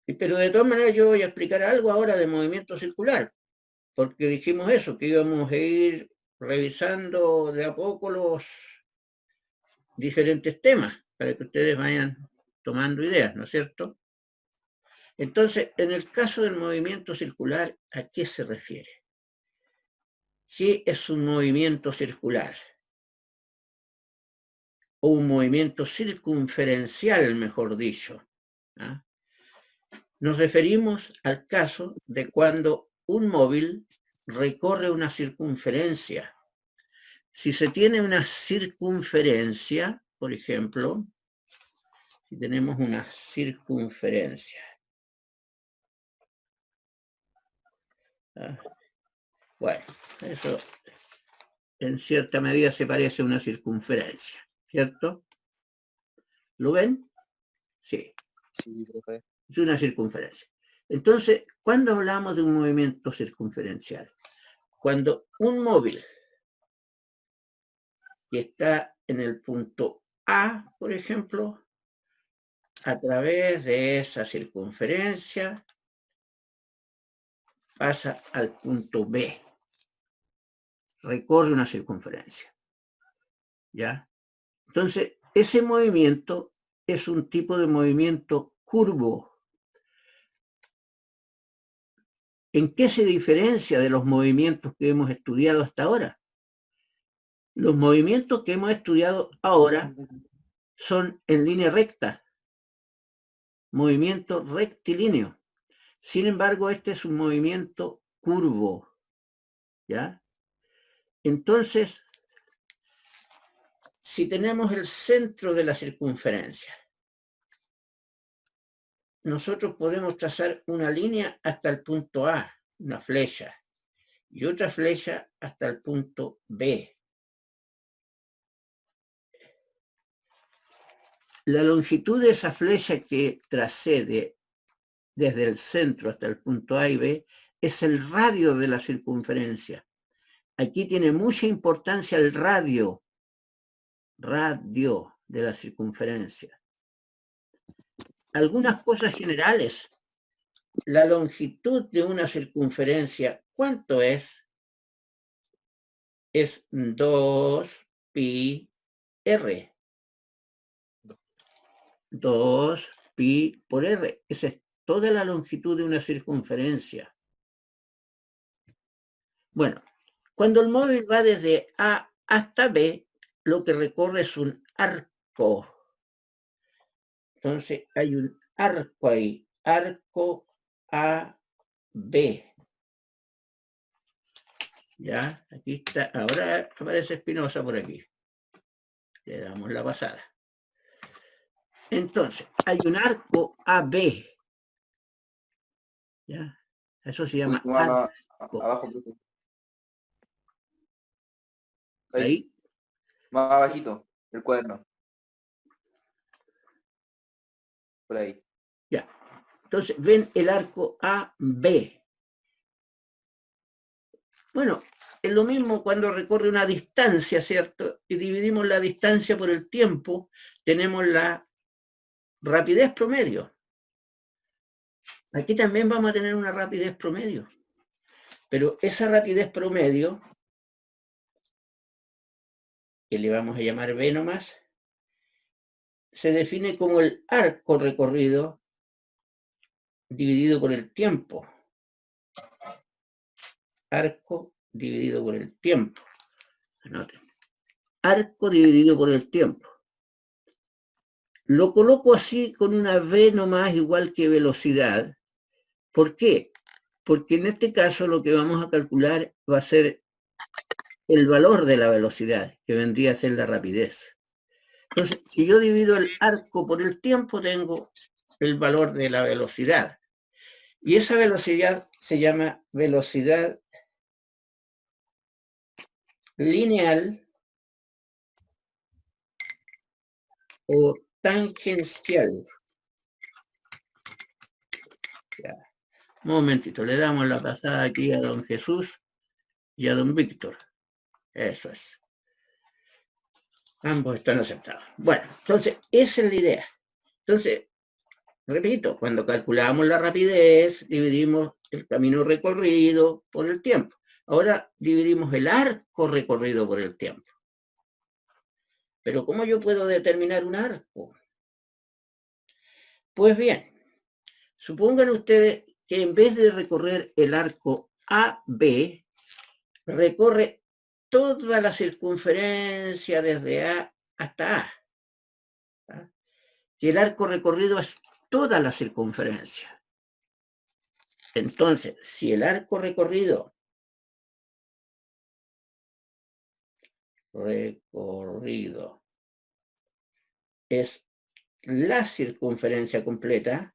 Pero de todas maneras yo voy a explicar algo ahora de movimiento circular, porque dijimos eso, que íbamos a ir revisando de a poco los diferentes temas, para que ustedes vayan tomando ideas, ¿no es cierto? Entonces, en el caso del movimiento circular, ¿a qué se refiere? ¿Qué es un movimiento circular? O un movimiento circunferencial, mejor dicho. ¿Ah? Nos referimos al caso de cuando un móvil recorre una circunferencia. Si se tiene una circunferencia, por ejemplo, si tenemos una circunferencia, bueno, eso en cierta medida se parece a una circunferencia, ¿cierto? ¿Lo ven? Sí. Sí, profe. Es una circunferencia. Entonces, ¿cuándo hablamos de un movimiento circunferencial? Cuando un móvil que está en el punto A, por ejemplo, a través de esa circunferencia pasa al punto B, recorre una circunferencia, ¿ya? Entonces, ese movimiento es un tipo de movimiento curvo. ¿En qué se diferencia de los movimientos que hemos estudiado hasta ahora? Los movimientos que hemos estudiado ahora son en línea recta, movimiento rectilíneo. Sin embargo, este es un movimiento curvo, ¿ya? Entonces, si tenemos el centro de la circunferencia, nosotros podemos trazar una línea hasta el punto A, una flecha, y otra flecha hasta el punto B. La longitud de esa flecha que tracé desde el centro hasta el punto A y B es el radio de la circunferencia. Aquí tiene mucha importancia el radio de la circunferencia. Algunas cosas generales. La longitud de una circunferencia, ¿cuánto es? Es 2pi r. 2pi por r. Esa es toda la longitud de una circunferencia. Bueno, cuando el móvil va desde A hasta B, lo que recorre es un arco. Entonces hay un arco ahí, arco AB. Ya, aquí está, ahora aparece Espinosa por aquí. Le damos la pasada. Entonces, hay un arco AB. ¿Ya? Eso se llama arco. Abajo, Ahí. Más abajito, el cuaderno. Por ahí. Ya. Entonces, ven el arco AB. Bueno, es lo mismo cuando recorre una distancia, ¿cierto? Y dividimos la distancia por el tiempo, tenemos la rapidez promedio. Aquí también vamos a tener una rapidez promedio. Pero esa rapidez promedio, que le vamos a llamar V nomás, se define como el arco recorrido dividido por el tiempo. Arco dividido por el tiempo. Anoten. Arco dividido por el tiempo. Lo coloco así con una V nomás igual que velocidad. ¿Por qué? Porque en este caso lo que vamos a calcular va a ser el valor de la velocidad, que vendría a ser la rapidez. Entonces, si yo divido el arco por el tiempo, tengo el valor de la velocidad. Y esa velocidad se llama velocidad lineal o tangencial. Ya. Un momentito, le damos la pasada aquí a don Jesús y a don Víctor. Eso es. Ambos están aceptados. Bueno, entonces, esa es la idea. Entonces, Repito, cuando calculamos la rapidez, dividimos el camino recorrido por el tiempo. Ahora dividimos el arco recorrido por el tiempo. Pero ¿cómo yo puedo determinar un arco? Pues bien, supongan ustedes que en vez de recorrer el arco AB, recorre toda la circunferencia desde A hasta A. ¿Ah? Y el arco recorrido es toda la circunferencia. Entonces, si el arco recorrido es la circunferencia completa,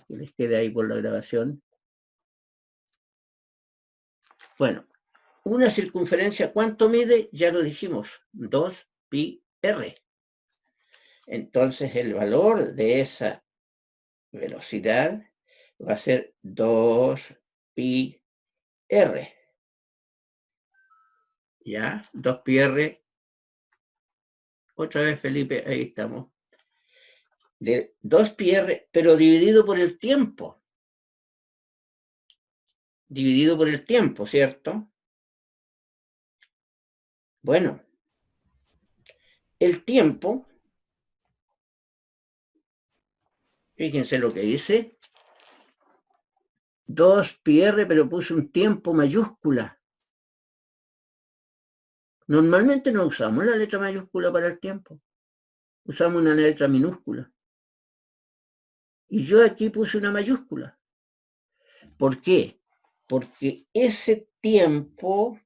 que les quede ahí por la grabación. Bueno, una circunferencia, ¿cuánto mide? Ya lo dijimos, 2πr. Entonces el valor de esa velocidad va a ser 2πr. ¿Ya? 2πr. Otra vez, Felipe, ahí estamos. De 2πr, pero dividido por el tiempo. Dividido por el tiempo, ¿cierto? Bueno, el tiempo, fíjense lo que dice, 2πr, pero puse un tiempo mayúscula. Normalmente no usamos la letra mayúscula para el tiempo. Usamos una letra minúscula. Y yo aquí puse una mayúscula. ¿Por qué? Porque ese tiempo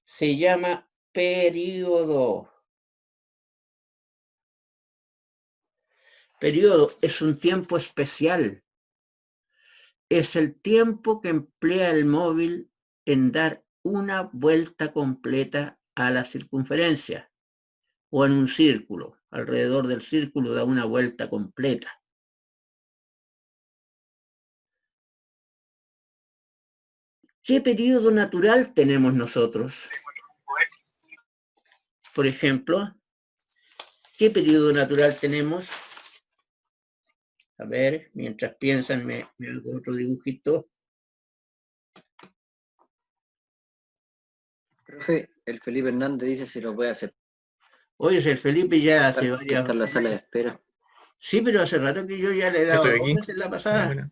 se llama periodo. Periodo es un tiempo especial. Es el tiempo que emplea el móvil en dar una vuelta completa a la circunferencia o en un círculo. Alrededor del círculo da una vuelta completa. ¿Qué periodo natural tenemos nosotros? Por ejemplo, ¿qué periodo natural tenemos? A ver, mientras piensan, me hago otro dibujito. Profe, el Felipe Hernández dice si lo puede hacer. Oye, el Felipe ya hace varias... Está en la sala de espera. Sí, pero hace rato que yo ya le he dado dos veces la pasada. Bueno.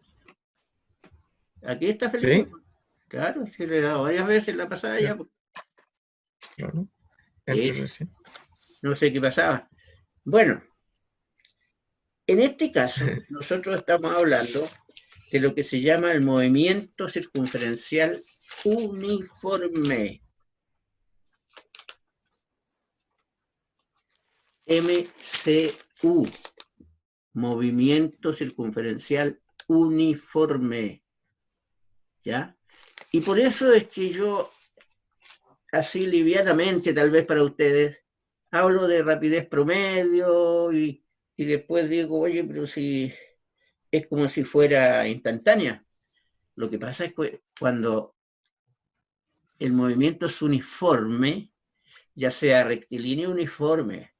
Aquí está Felipe. ¿Sí? Claro, sí le he dado varias veces la pasada ya. Claro. No sé qué pasaba. Bueno, en este caso, nosotros estamos hablando de lo que se llama el movimiento circunferencial uniforme. MCU. Movimiento circunferencial uniforme. ¿Ya? Y por eso es que yo, así livianamente, tal vez para ustedes, hablo de rapidez promedio y después digo, oye, pero si es como si fuera instantánea. Lo que pasa es que cuando el movimiento es uniforme, ya sea rectilíneo uniforme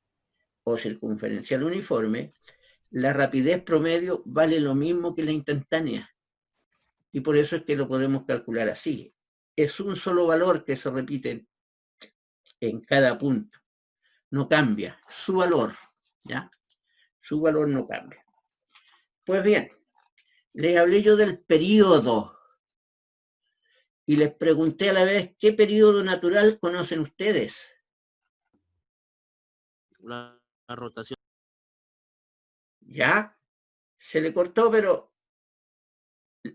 o circunferencial uniforme, la rapidez promedio vale lo mismo que la instantánea. Y por eso es que lo podemos calcular así. Es un solo valor que se repite en cada punto. No cambia su valor, ¿ya? Su valor no cambia. Pues bien, les hablé yo del periodo y les pregunté a la vez qué periodo natural conocen ustedes. La rotación. Ya, se le cortó, pero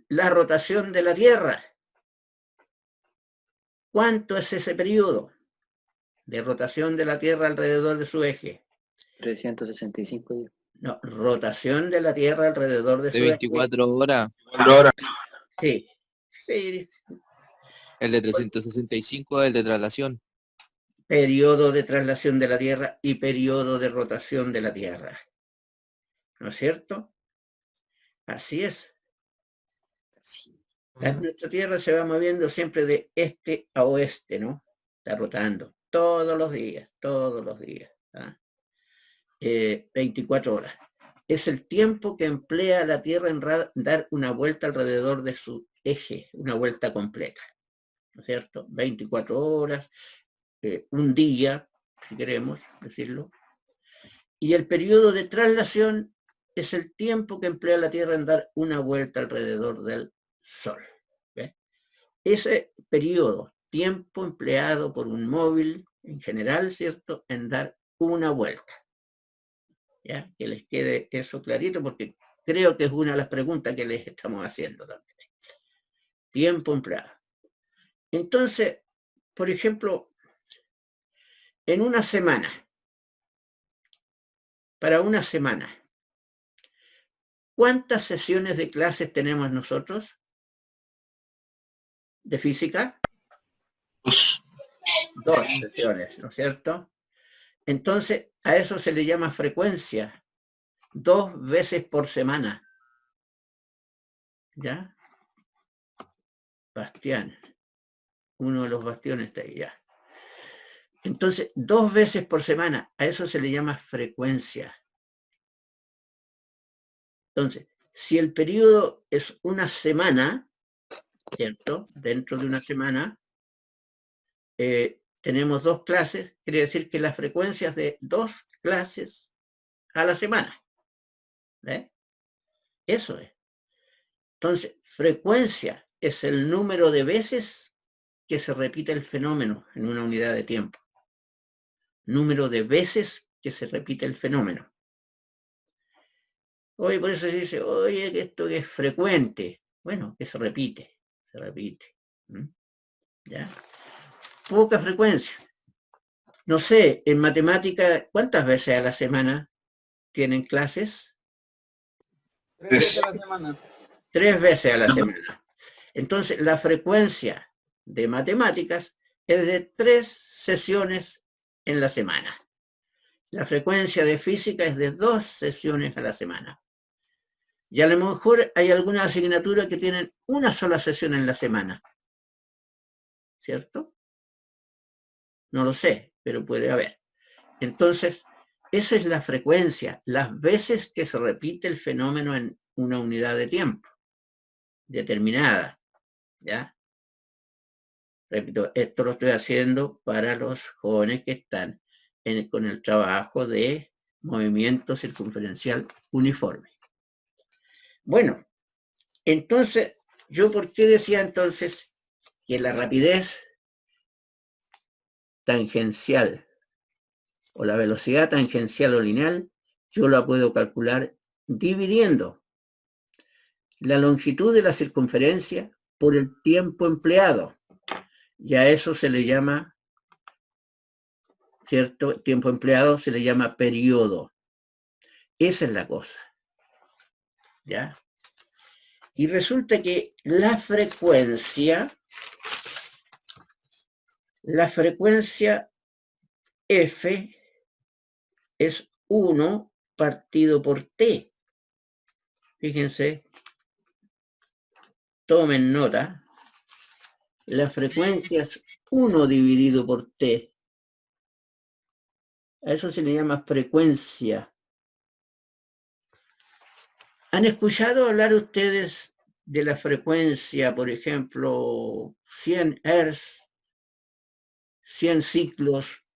la rotación de la Tierra. ¿Cuánto es ese periodo de rotación de la Tierra alrededor de su eje? 365 días. No, rotación de la Tierra alrededor de su De eje. 24 horas. Sí, sí. El de 365 es el de traslación. Periodo de traslación de la Tierra y periodo de rotación de la Tierra. ¿No es cierto? Así es. Nuestra Tierra se va moviendo siempre de este a oeste, ¿no? está rotando todos los días, ¿ah? 24 horas. Es el tiempo que emplea la Tierra en dar una vuelta alrededor de su eje, una vuelta completa, ¿no es cierto? 24 horas, un día, si queremos decirlo. Y el periodo de traslación es el tiempo que emplea la Tierra en dar una vuelta alrededor del Sol. ¿Ve? Ese periodo, tiempo empleado por un móvil en general, ¿cierto?, en dar una vuelta. ¿Ya? Que les quede eso clarito, porque creo que es una de las preguntas que les estamos haciendo también. Tiempo empleado. Entonces, por ejemplo, en una semana, para una semana, ¿cuántas sesiones de clases tenemos nosotros de física? 2. 2 sesiones, ¿no es cierto? Entonces, a eso se le llama frecuencia. 2 veces por semana. ¿Ya? Bastián. Uno de los bastiones está ahí, ya. Entonces, 2 veces por semana, a eso se le llama frecuencia. Entonces, si el periodo es una semana, ¿cierto? Dentro de una semana, tenemos 2 clases, quiere decir que la frecuencia es de 2 clases a la semana. ¿Ve? Eso es. Entonces, frecuencia es el número de veces que se repite el fenómeno en una unidad de tiempo. Número de veces que se repite el fenómeno. Oye, por eso se dice, oye, que esto es frecuente. Bueno, que se repite, se repite. ¿Ya? Poca frecuencia. No sé, en matemática, ¿cuántas veces a la semana tienen clases? 3 veces a la semana. 3 veces a la semana. Entonces, la frecuencia de matemáticas es de 3 sesiones en la semana. La frecuencia de física es de 2 sesiones a la semana. Y a lo mejor hay alguna asignatura que tienen una sola sesión en la semana. ¿Cierto? No lo sé, pero puede haber. Entonces, esa es la frecuencia, las veces que se repite el fenómeno en una unidad de tiempo determinada. ¿Ya? Repito, esto lo estoy haciendo para los jóvenes que están con el trabajo de movimiento circunferencial uniforme. Bueno, entonces, ¿yo por qué decía entonces que la rapidez tangencial o la velocidad tangencial o lineal, yo la puedo calcular dividiendo la longitud de la circunferencia por el tiempo empleado? Y a eso se le llama, ¿cierto? Tiempo empleado se le llama periodo. Esa es la cosa. ¿Ya? Y resulta que la frecuencia F es 1 partido por T. Fíjense, tomen nota. La frecuencia es 1 dividido por T. A eso se le llama frecuencia. ¿Han escuchado hablar ustedes de la frecuencia, por ejemplo, 100 Hz, 100 ciclos,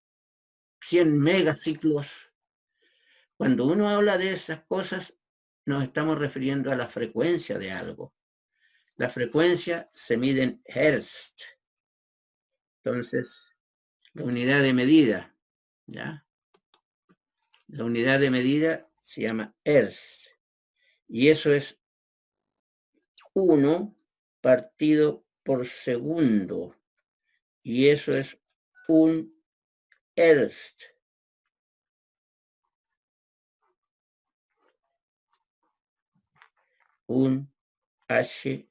100 megaciclos? Cuando uno habla de esas cosas, nos estamos refiriendo a la frecuencia de algo. La frecuencia se mide en Hertz. Entonces, la unidad de medida, ¿ya? La unidad de medida se llama Hertz. Y eso es 1 partido por segundo. Y eso es 1 Hertz. Un HZ.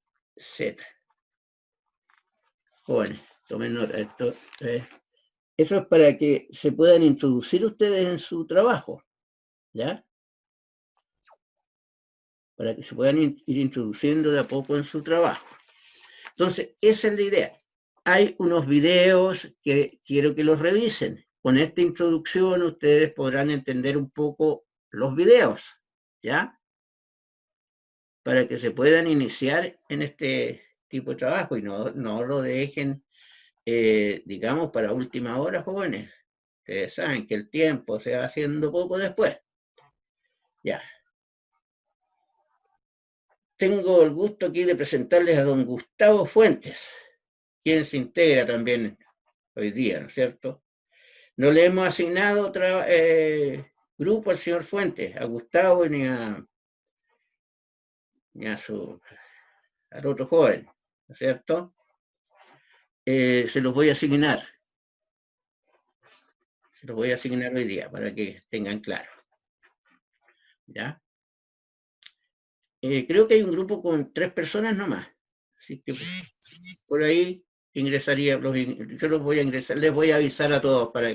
Bueno, tomen nota. Esto, eso es para que se puedan introducir ustedes en su trabajo. ¿Ya? Para que se puedan ir introduciendo de a poco en su trabajo. Entonces, esa es la idea. hay unos videos que quiero que los revisen. Con esta introducción ustedes podrán entender un poco los videos, ¿ya? Para que se puedan iniciar en este tipo de trabajo y no lo dejen, digamos, para última hora, jóvenes. Ustedes saben que el tiempo se va haciendo poco después. Ya. Tengo el gusto aquí de presentarles a don Gustavo Fuentes, quien se integra también hoy día, ¿no es cierto? No le hemos asignado otra grupo al señor Fuentes, a Gustavo ni al otro joven, ¿no es cierto? Se los voy a asignar. Se los voy a asignar hoy día para que tengan claro. ¿Ya? Creo que hay un grupo con 3 personas nomás. Así que por ahí ingresaría, yo los voy a ingresar, les voy a avisar a todos para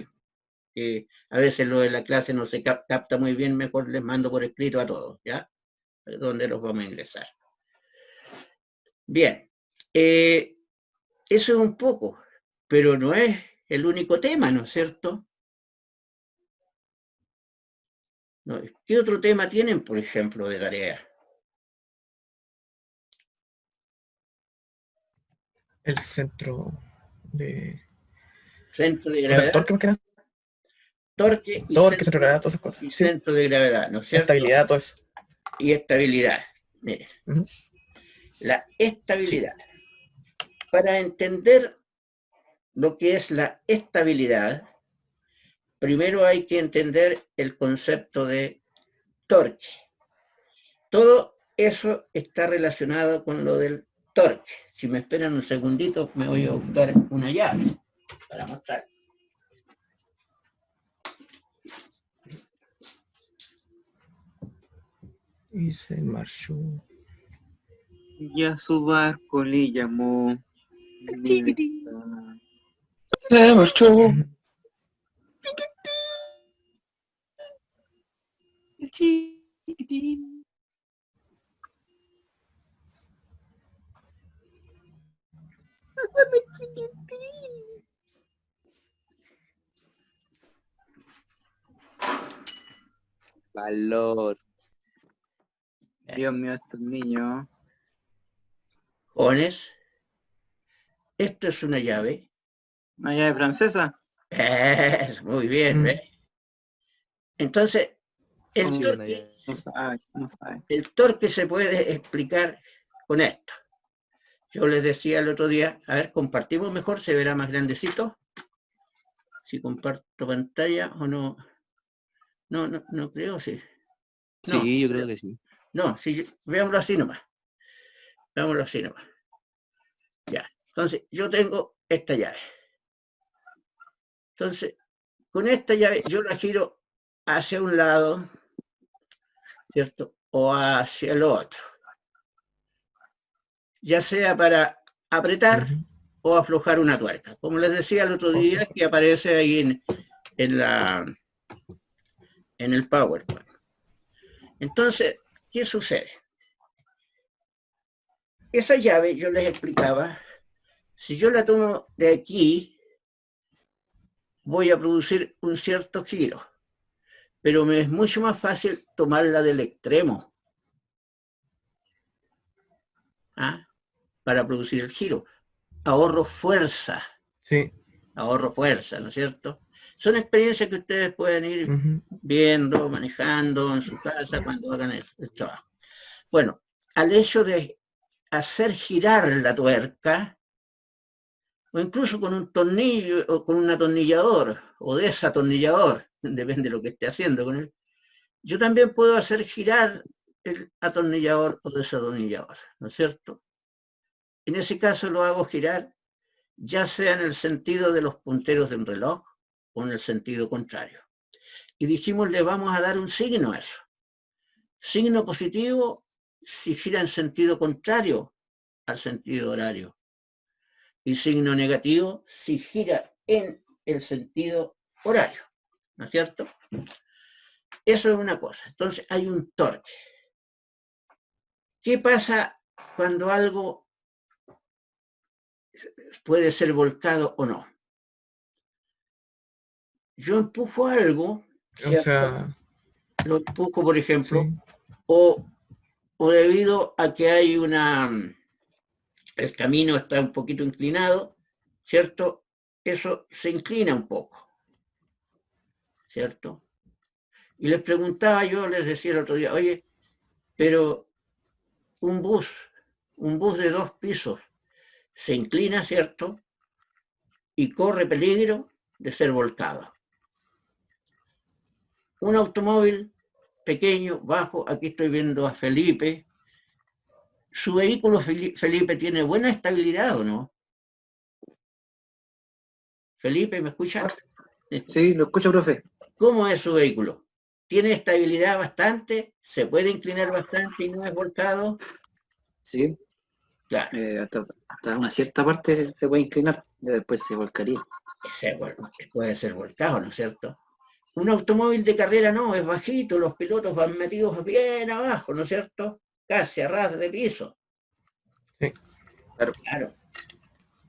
que a veces lo de la clase no se capta muy bien, mejor les mando por escrito a todos, ¿ya? Donde los vamos a ingresar. Bien, eso es un poco, pero no es el único tema, ¿no es cierto? No, ¿qué otro tema tienen, por ejemplo, de tarea? El centro de... Centro de O sea, gravedad, torque más que nada. torque y Torque, centro de gravedad, todas esas cosas. y Sí. centro de gravedad, ¿no es cierto? Estabilidad, todo eso. Y estabilidad. Mire, Ujú. la estabilidad. Para entender lo que es la estabilidad, primero hay que entender el concepto de torque. Todo eso está relacionado con lo del torque. Si me esperan un segundito, me voy a buscar una llave para mostrar. Y se marchó. Y a su barco le llamó. Se marchó. El chiquitín. Valor. Dios mío, estos niños. Jóvenes, esto es una llave. ¿Una llave francesa? Muy bien, ¿ves? Entonces, el ¿Cómo? torque, No sabe, no sabe. el torque se puede explicar con esto. Yo les decía el otro día, a ver, compartimos mejor, se verá más grandecito. Si comparto pantalla o no. No creo, sí. No, Sí, yo creo que sí. no, sí, veámoslo así nomás. Veámoslo así nomás. Ya, entonces yo tengo esta llave. Entonces, con esta llave yo la giro hacia un lado, ¿cierto? O hacia el otro. Ya sea para apretar o aflojar una tuerca. Como les decía el otro día, que aparece ahí en el PowerPoint. Entonces, ¿qué sucede? Esa llave, yo les explicaba, si yo la tomo de aquí, voy a producir un cierto giro, pero me es mucho más fácil tomarla del extremo, ¿ah? Para producir el giro. Ahorro fuerza. Sí. Ahorro fuerza, ¿no es cierto? Son experiencias que ustedes pueden ir viendo, manejando en su casa cuando hagan el trabajo. Bueno, al hecho de hacer girar la tuerca, o incluso con un tornillo, o con un atornillador, o desatornillador, depende de lo que esté haciendo con él, yo también puedo hacer girar el atornillador o desatornillador, ¿no es cierto? En ese caso lo hago girar, ya sea en el sentido de los punteros de un reloj, o en el sentido contrario. Y dijimos, le vamos a dar un signo a eso. Signo positivo si gira en sentido contrario al sentido horario. Y signo negativo si gira en el sentido horario. ¿No es cierto? Eso es una cosa. Entonces hay un torque. ¿Qué pasa cuando algo puede ser volcado o no. Yo empujo algo, O ¿cierto? sea, Lo empujo, por ejemplo, sí. o debido a que hay el camino está un poquito inclinado, ¿cierto? Eso se inclina un poco, ¿cierto? Y les preguntaba yo, les decía el otro día, oye, pero un bus de 2 pisos, se inclina, ¿cierto? Y corre peligro de ser volcado. Un automóvil pequeño, bajo, aquí estoy viendo a Felipe. ¿Su vehículo, Felipe, tiene buena estabilidad o no? Felipe, ¿me escucha? Sí, lo escucho, profe. ¿Cómo es su vehículo? ¿Tiene estabilidad bastante? ¿Se puede inclinar bastante y no es volcado? Sí, Claro, hasta una cierta parte se puede inclinar, y después se volcaría. puede ser volcado, ¿no es cierto? Un automóvil de carrera no, es bajito, los pilotos van metidos bien abajo, ¿no es cierto? Casi a ras de piso. Sí. Claro.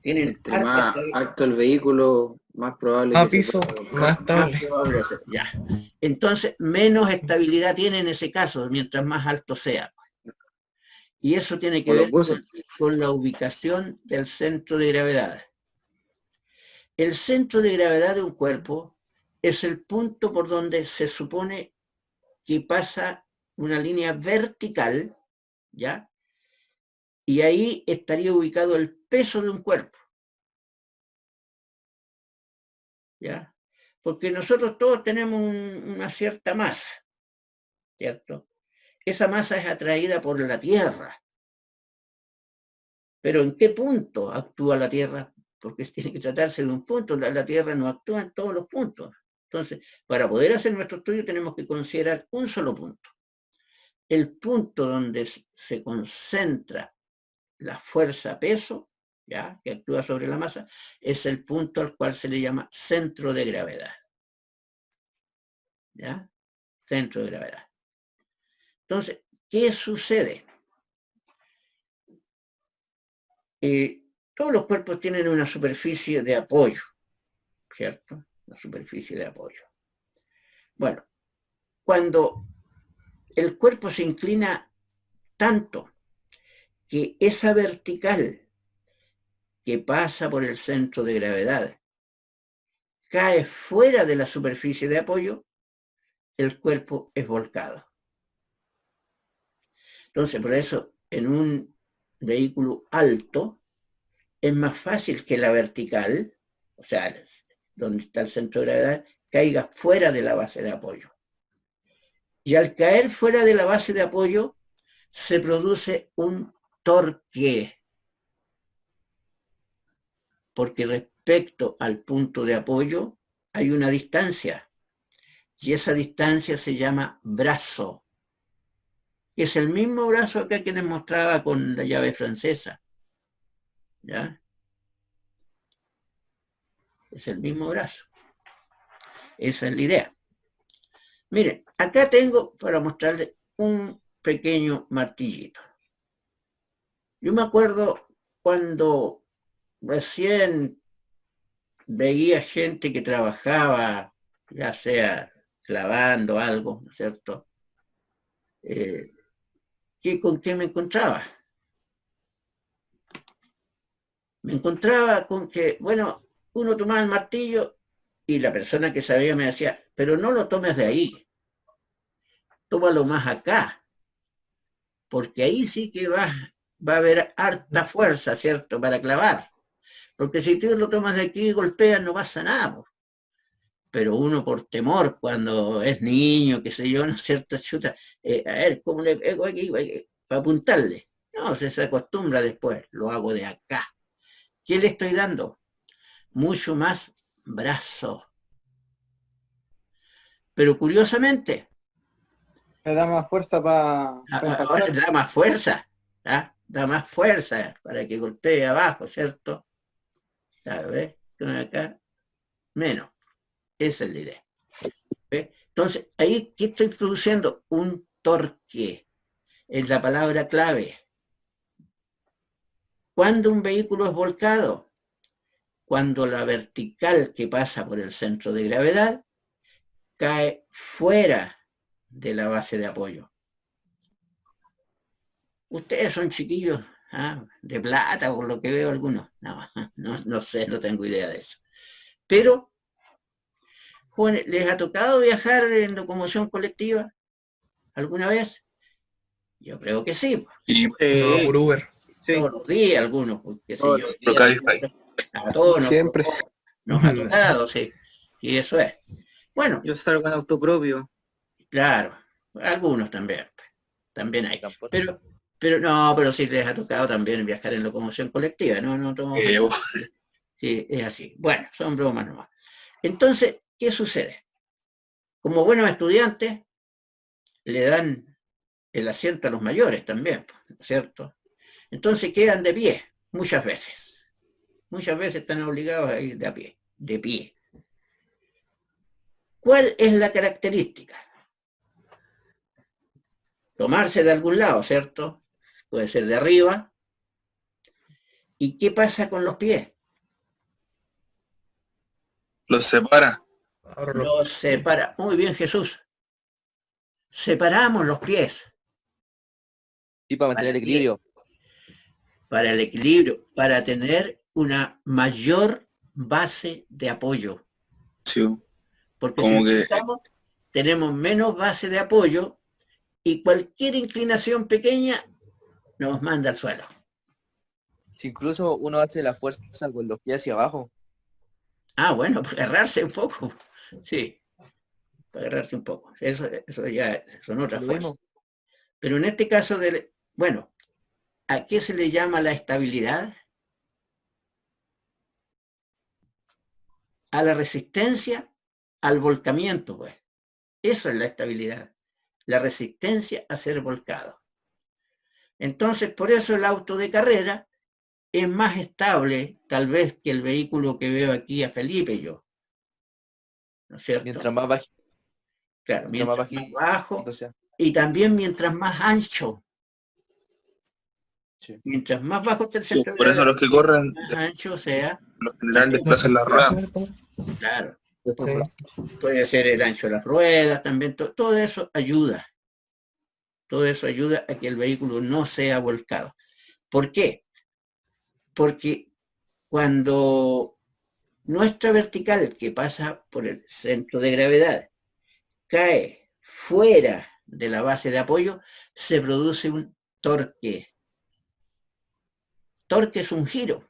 Tienen Entre harta más estabilidad. alto el vehículo, más probable A que se piso, pueda volcar. más estable. Probable ser, ya. Entonces, menos estabilidad tiene en ese caso, mientras más alto sea. Y eso tiene que O los ver buses. con la ubicación del centro de gravedad. El centro de gravedad de un cuerpo es el punto por donde se supone que pasa una línea vertical, ¿ya? Y ahí estaría ubicado el peso de un cuerpo, ¿ya? Porque nosotros todos tenemos una cierta masa, ¿cierto? Esa masa es atraída por la Tierra. Pero ¿en qué punto actúa la Tierra? Porque tiene que tratarse de un punto, la Tierra no actúa en todos los puntos. Entonces, para poder hacer nuestro estudio tenemos que considerar un solo punto. El punto donde se concentra la fuerza peso, ¿ya? Que actúa sobre la masa, es el punto al cual se le llama centro de gravedad. ¿Ya? Centro de gravedad. Entonces, ¿qué sucede? Todos los cuerpos tienen una superficie de apoyo, ¿cierto? Una superficie de apoyo. Bueno, cuando el cuerpo se inclina tanto que esa vertical que pasa por el centro de gravedad cae fuera de la superficie de apoyo, el cuerpo es volcado. Entonces, por eso, en un vehículo alto, es más fácil que la vertical, o sea, donde está el centro de gravedad, caiga fuera de la base de apoyo. Y al caer fuera de la base de apoyo, se produce un torque, porque respecto al punto de apoyo hay una distancia, y esa distancia se llama brazo. Es el mismo brazo acá que les mostraba con la llave francesa. ¿Ya? Es el mismo brazo. Esa es la idea. Miren, acá tengo para mostrarles un pequeño martillito. Yo me acuerdo cuando recién veía gente que trabajaba, ya sea clavando algo, ¿no es cierto? ¿Con qué me encontraba? Me encontraba con que, bueno, uno tomaba el martillo y la persona que sabía me decía, pero no lo tomes de ahí, tómalo más acá, porque ahí sí que va a haber harta fuerza, ¿cierto?, para clavar. Porque si tú lo tomas de aquí y golpeas, no pasa nada. Pero uno por temor, cuando es niño, qué sé yo, ¿no es cierto?, chuta, a ver, ¿cómo le pego aquí? Para apuntarle. No, se acostumbra después, lo hago de acá. ¿Qué le estoy dando? Mucho más brazo. Pero curiosamente, Le da más fuerza para ahora impactar. da más fuerza, ¿ah? Da más fuerza para que golpee abajo, ¿cierto? ¿Sabes? Acá, menos. Esa es la idea. ¿Ve? Entonces, ahí, ¿qué estoy produciendo? Un torque. Es la palabra clave. ¿Cuándo un vehículo es volcado? cuando la vertical que pasa por el centro de gravedad cae fuera de la base de apoyo. Ustedes son chiquillos, de plata, por lo que veo algunos. No sé, no tengo idea de eso. Pero, jóvenes, ¿les ha tocado viajar en locomoción colectiva alguna vez? Yo creo que sí. Y No, por Uber. Todos los días algunos, porque sé Todos yo, los Cabify. a todos Siempre. nos ha tocado, sí. Y eso es. Bueno, Yo salgo en auto propio. claro, algunos también. También hay. Transporte. Pero sí les ha tocado también viajar en locomoción colectiva, no. Sí, es así. Bueno, son bromas nomás. Entonces, ¿qué sucede? Como buenos estudiantes, le dan el asiento a los mayores también, ¿no es cierto? Entonces quedan de pie, muchas veces. Muchas veces están obligados a ir de pie. ¿Cuál es la característica? Tomarse de algún lado, ¿cierto? Puede ser de arriba. ¿Y qué pasa con los pies? Los separa. Ahora Los separa. Muy bien, Jesús. Separamos los pies Y para mantener el equilibrio. para el equilibrio, para tener una mayor base de apoyo. Sí. Porque Como si que- estamos, tenemos menos base de apoyo y cualquier inclinación pequeña nos manda al suelo. Si incluso uno hace la fuerza con los pies hacia abajo. Bueno, para agarrarse un poco. Sí, para agarrarse un poco. Eso ya son otras Lo fuerzas. mismo. Pero en este caso, bueno, ¿a qué se le llama la estabilidad? A la resistencia al volcamiento, pues. Eso es la estabilidad. La resistencia a ser volcado. Entonces, por eso el auto de carrera es más estable, tal vez, que el vehículo que veo aquí a Felipe y yo. ¿No es cierto? Mientras más bajito. Claro, mientras mientras más más bajo sea. y también mientras más ancho. Sí. Mientras más bajo esté el Sí, centro de por eso gravedad, los que corren, más ancho sea. por lo general, desplazan la rueda. Claro, Sí. puede ser el ancho de las ruedas, también todo eso ayuda. Todo eso ayuda a que el vehículo no sea volcado. ¿Por qué? Porque cuando nuestra vertical que pasa por el centro de gravedad cae fuera de la base de apoyo, se produce un torque. Torque es un giro.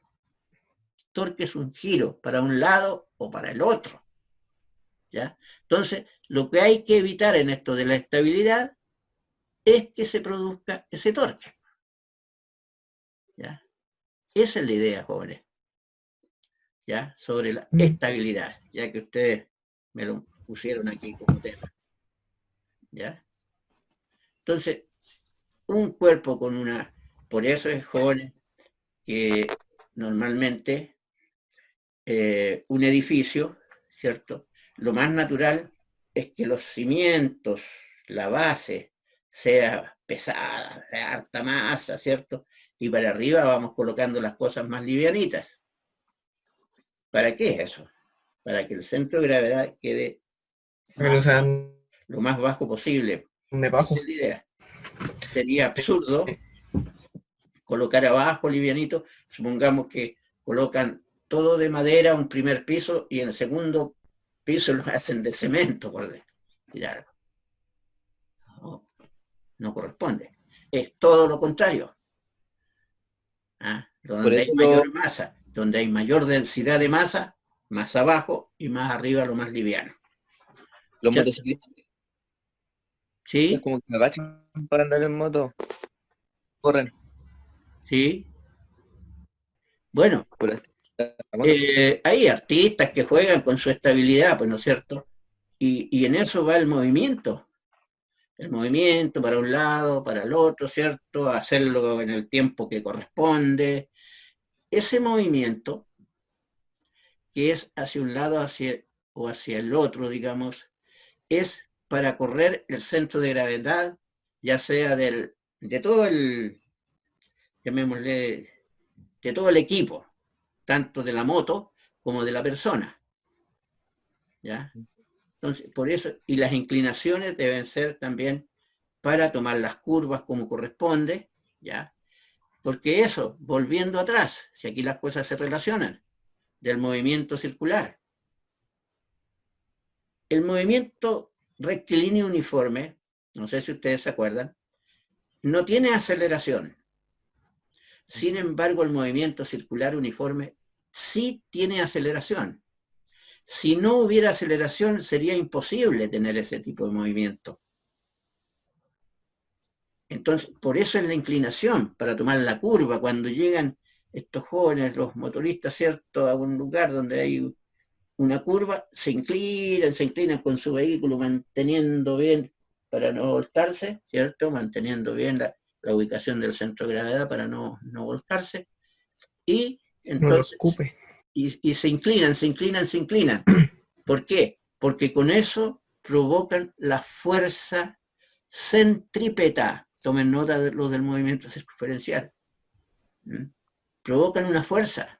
Torque es un giro para un lado o para el otro. ¿Ya? Entonces, lo que hay que evitar en esto de la estabilidad es que se produzca ese torque. ¿Ya? Esa es la idea, jóvenes. ¿Ya? Sobre la estabilidad, ya que ustedes me lo pusieron aquí como tema. ¿Ya? Entonces, un cuerpo con una... Por eso es, jóvenes, que normalmente un edificio, ¿cierto? Lo más natural es que los cimientos, la base, sea pesada, de harta masa, ¿cierto? Y para arriba vamos colocando las cosas más livianitas. ¿Para qué es eso? Para que el centro de gravedad quede Para que no sean lo más bajo posible. de bajo. Esa es la idea. Sería absurdo colocar abajo livianito, supongamos que colocan todo de madera, un primer piso, y en el segundo piso lo hacen de cemento, por decir algo. No corresponde. Es todo lo contrario. Donde hay mayor masa, donde hay mayor densidad de masa, más abajo y más arriba lo más liviano. Los ¿Cierto? motociclistas ¿Sí? es como que me agachan para andar en moto. Corren. ¿Sí? Bueno, Por la moto. hay artistas que juegan con su estabilidad, pues, ¿no es cierto? Y en eso va el movimiento. El movimiento para un lado, para el otro, ¿cierto? Hacerlo en el tiempo que corresponde. Ese movimiento, que es hacia un lado o hacia el otro, digamos, es para correr el centro de gravedad, ya sea de todo el, llamémosle, de todo el equipo, tanto de la moto como de la persona. ¿Ya? Entonces, por eso, y las inclinaciones deben ser también para tomar las curvas como corresponde, ¿ya? Porque eso, volviendo atrás, si aquí las cosas se relacionan, del movimiento circular. El movimiento rectilíneo uniforme, no sé si ustedes se acuerdan, no tiene aceleración. Sin embargo, el movimiento circular uniforme sí tiene aceleración. Si no hubiera aceleración, sería imposible tener ese tipo de movimiento. Entonces, por eso es la inclinación, para tomar la curva. Cuando llegan estos jóvenes, los motoristas, ¿cierto?, a un lugar donde hay una curva, se inclinan con su vehículo, manteniendo bien para no volcarse, ¿cierto?, manteniendo bien la ubicación del centro de gravedad para no volcarse. Y No lo entonces... escupe. Y se inclinan. ¿Por qué? Porque con eso provocan la fuerza centrípeta. Tomen nota de lo del movimiento circunferencial. Provocan una fuerza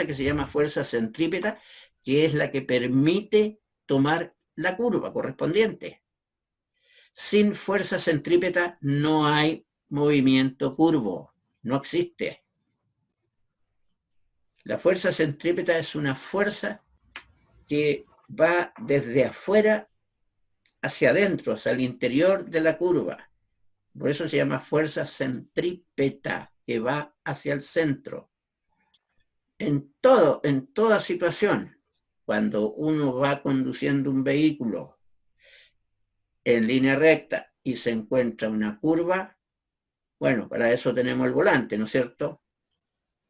que se llama fuerza centrípeta, que es la que permite tomar la curva correspondiente. Sin fuerza centrípeta no hay movimiento curvo, no existe. La fuerza centrípeta es una fuerza que va desde afuera hacia adentro, hacia el interior de la curva. Por eso se llama fuerza centrípeta, que va hacia el centro. En toda situación, cuando uno va conduciendo un vehículo en línea recta y se encuentra una curva, bueno, para eso tenemos el volante, ¿no es cierto?,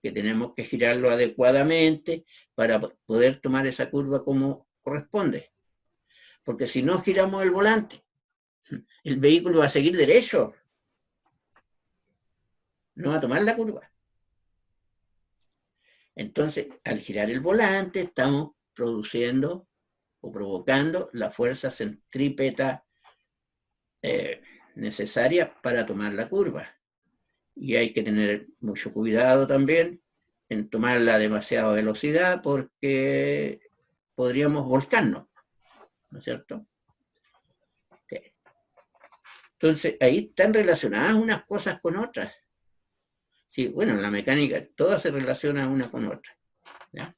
que tenemos que girarlo adecuadamente para poder tomar esa curva como corresponde. Porque si no giramos el volante, el vehículo va a seguir derecho. No va a tomar la curva. Entonces, al girar el volante, estamos produciendo o provocando la fuerza centrípeta necesaria para tomar la curva. Y hay que tener mucho cuidado también en tomarla a demasiada velocidad, porque podríamos volcarnos, ¿no es cierto? Okay. Entonces, ahí están relacionadas unas cosas con otras. Sí, bueno, en la mecánica todas se relacionan una con otra, ¿ya?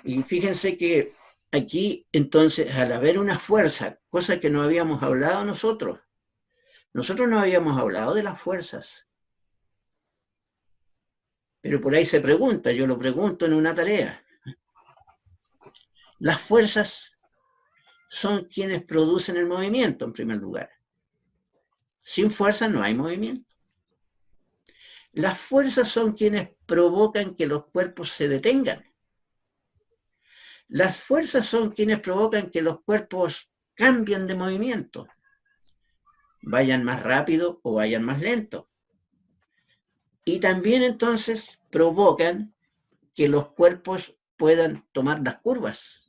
Y fíjense que aquí, entonces, al haber una fuerza, cosa que no habíamos hablado nosotros no habíamos hablado de las fuerzas. Pero por ahí se pregunta, yo lo pregunto en una tarea. Las fuerzas son quienes producen el movimiento, en primer lugar. Sin fuerza no hay movimiento. Las fuerzas son quienes provocan que los cuerpos se detengan. Las fuerzas son quienes provocan que los cuerpos cambien de movimiento, vayan más rápido o vayan más lento. Y también entonces provocan que los cuerpos puedan tomar las curvas.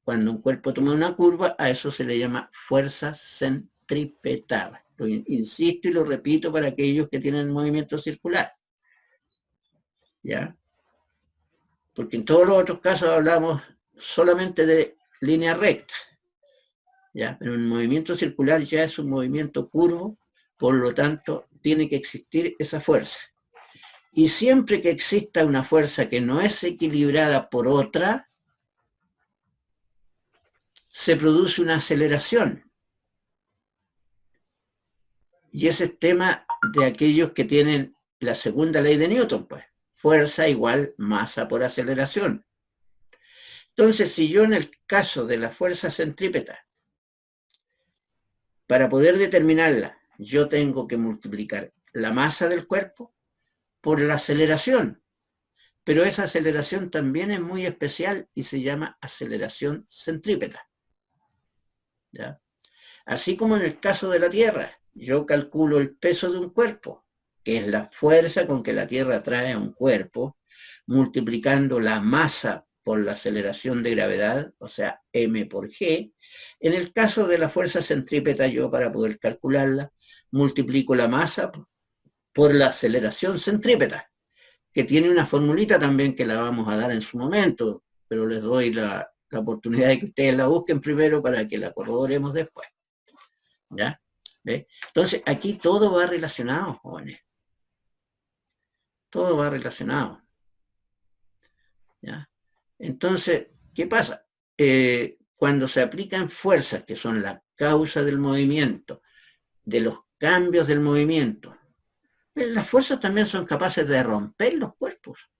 Cuando un cuerpo toma una curva, a eso se le llama fuerza centrípeta. Lo insisto y lo repito para aquellos que tienen movimiento circular. ¿Ya? Porque en todos los otros casos hablamos solamente de línea recta. ¿Ya? Pero el movimiento circular ya es un movimiento curvo, por lo tanto tiene que existir esa fuerza. Y siempre que exista una fuerza que no es equilibrada por otra, se produce una aceleración. Y ese es tema de aquellos que tienen la segunda ley de Newton, pues. Fuerza igual masa por aceleración. Entonces, si yo en el caso de la fuerza centrípeta, para poder determinarla, yo tengo que multiplicar la masa del cuerpo por la aceleración. Pero esa aceleración también es muy especial y se llama aceleración centrípeta. ¿Ya? Así como en el caso de la Tierra, yo calculo el peso de un cuerpo, que es la fuerza con que la Tierra atrae a un cuerpo, multiplicando la masa por la aceleración de gravedad, o sea, m por g. En el caso de la fuerza centrípeta, yo para poder calcularla, multiplico la masa por la aceleración centrípeta. que tiene una formulita también que la vamos a dar en su momento, pero les doy la oportunidad de que ustedes la busquen primero para que la corroboremos después. ¿Ya? ¿Ve? Entonces, aquí todo va relacionado, jóvenes. Todo va relacionado. ¿Ya? Entonces, ¿qué pasa? Cuando se aplican fuerzas, que son la causa del movimiento, de los cambios del movimiento, las fuerzas también son capaces de romper los cuerpos.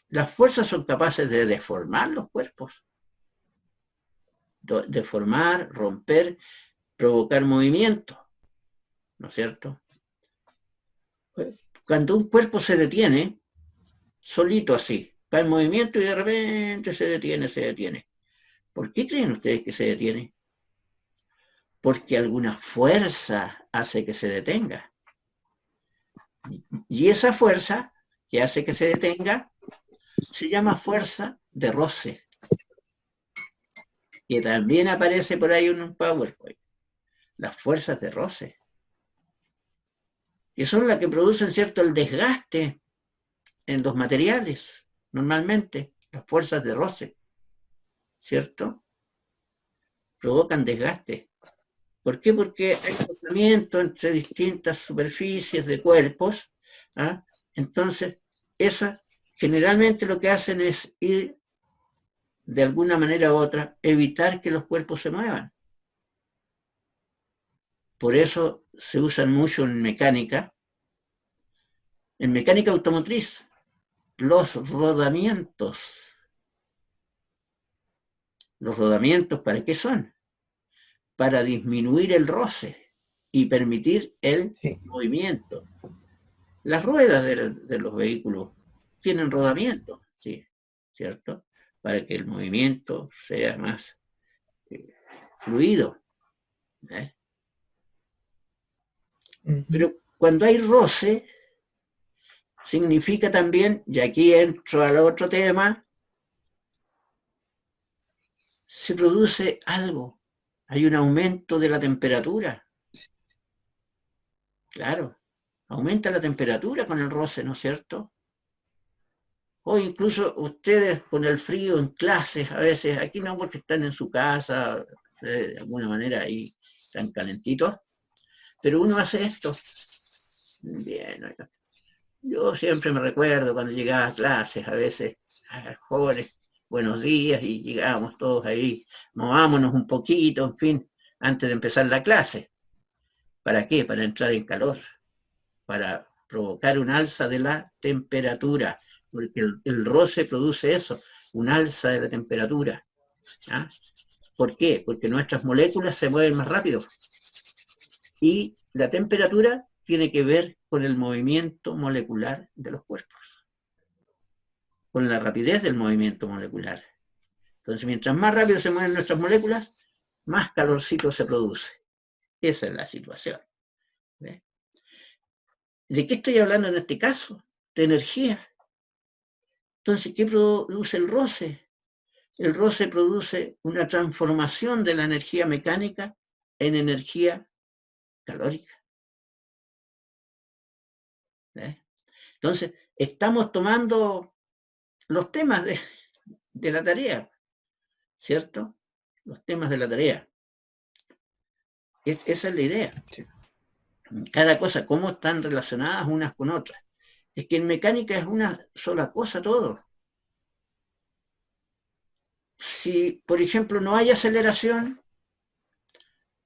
Las fuerzas son capaces de deformar los cuerpos. Deformar, romper, provocar movimiento. ¿No es cierto? Cuando un cuerpo se detiene, solito así, va en movimiento y de repente se detiene, se detiene. ¿Por qué creen ustedes que se detiene? Porque alguna fuerza hace que se detenga. Y esa fuerza que hace que se detenga se llama fuerza de roce, que también aparece por ahí en un PowerPoint. Las fuerzas de roce, que son las que producen, ¿cierto?, el desgaste en los materiales, normalmente, las fuerzas de roce, ¿cierto? Provocan desgaste. ¿Por qué? Porque hay rozamiento entre distintas superficies de cuerpos, ¿ah? Entonces, esas generalmente lo que hacen es ir, de alguna manera u otra, evitar que los cuerpos se muevan. Por eso se usan mucho en mecánica automotriz, los rodamientos. ¿Los rodamientos para qué son? Para disminuir el roce y permitir el movimiento. Las ruedas de los vehículos tienen rodamiento, ¿sí? ¿Cierto? Para que el movimiento sea más fluido. ¿Eh? Pero cuando hay roce, significa también, y aquí entro al otro tema, se produce algo. Hay un aumento de la temperatura. Claro, aumenta la temperatura con el roce, ¿no es cierto? O incluso ustedes con el frío en clases, a veces, aquí no porque están en su casa, de alguna manera ahí están calentitos, pero uno hace esto. Bien, yo siempre me recuerdo cuando llegaba a clases, a veces, jóvenes, buenos días, y llegábamos todos ahí, movámonos un poquito, en fin, antes de empezar la clase. ¿Para qué? Para entrar en calor, para provocar un alza de la temperatura, porque el roce produce eso, un alza de la temperatura. ¿Ah? ¿Por qué? Porque nuestras moléculas se mueven más rápido. Y la temperatura tiene que ver con el movimiento molecular de los cuerpos, con la rapidez del movimiento molecular. Entonces, mientras más rápido se mueven nuestras moléculas, más calorcito se produce. Esa es la situación. ¿Ve? ¿De qué estoy hablando en este caso? De energía. Entonces, ¿qué produce el roce? El roce produce una transformación de la energía mecánica en energía calórica. ¿Ve? Entonces, estamos tomando los temas de la tarea, ¿cierto? Los temas de la tarea. Esa es la idea. Sí. Cada cosa, cómo están relacionadas unas con otras. Es que en mecánica es una sola cosa todo. Si, por ejemplo, no hay aceleración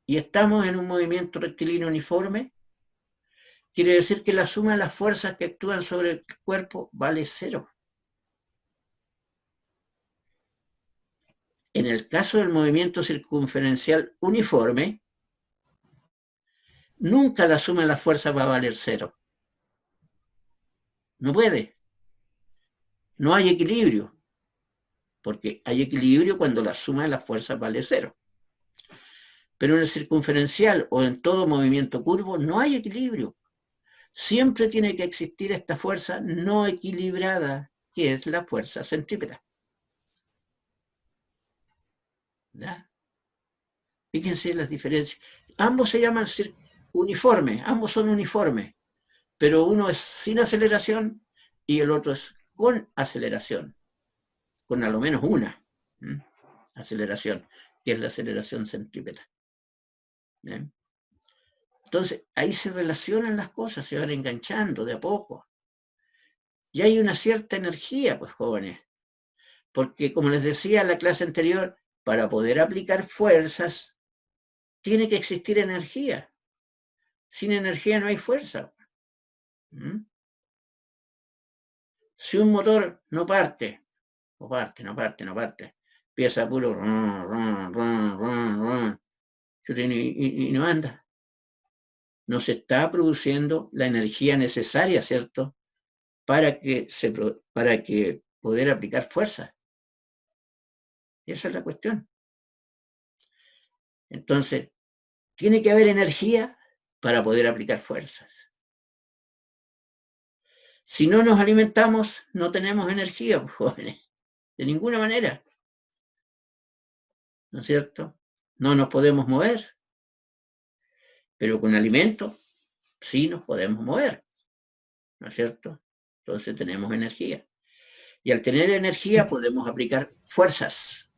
y estamos en un movimiento rectilíneo uniforme, quiere decir que la suma de las fuerzas que actúan sobre el cuerpo vale 0. En el caso del movimiento circunferencial uniforme, nunca la suma de las fuerzas va a valer 0. No puede. No hay equilibrio. Porque hay equilibrio cuando la suma de las fuerzas vale 0. Pero en el circunferencial o en todo movimiento curvo no hay equilibrio. Siempre tiene que existir esta fuerza no equilibrada, que es la fuerza centrípeta. ¿Verdad? Fíjense las diferencias. Ambos se llaman uniformes, ambos son uniformes, pero uno es sin aceleración y el otro es con aceleración, con a lo menos una aceleración, que es la aceleración centrípeta. ¿Bien? Entonces, ahí se relacionan las cosas, se van enganchando de a poco. Y hay una cierta energía, pues, jóvenes, porque como les decía en la clase anterior, para poder aplicar fuerzas, tiene que existir energía. Sin energía no hay fuerza. Si un motor no parte, no parte, empieza puro y no anda. No se está produciendo la energía necesaria, ¿cierto? Para que poder aplicar fuerza. Esa es la cuestión. Entonces, tiene que haber energía para poder aplicar fuerzas. Si no nos alimentamos, no tenemos energía, jóvenes, de ninguna manera. ¿No es cierto? No nos podemos mover, pero con alimento sí nos podemos mover, ¿no es cierto? Entonces tenemos energía. Y al tener energía podemos aplicar fuerzas.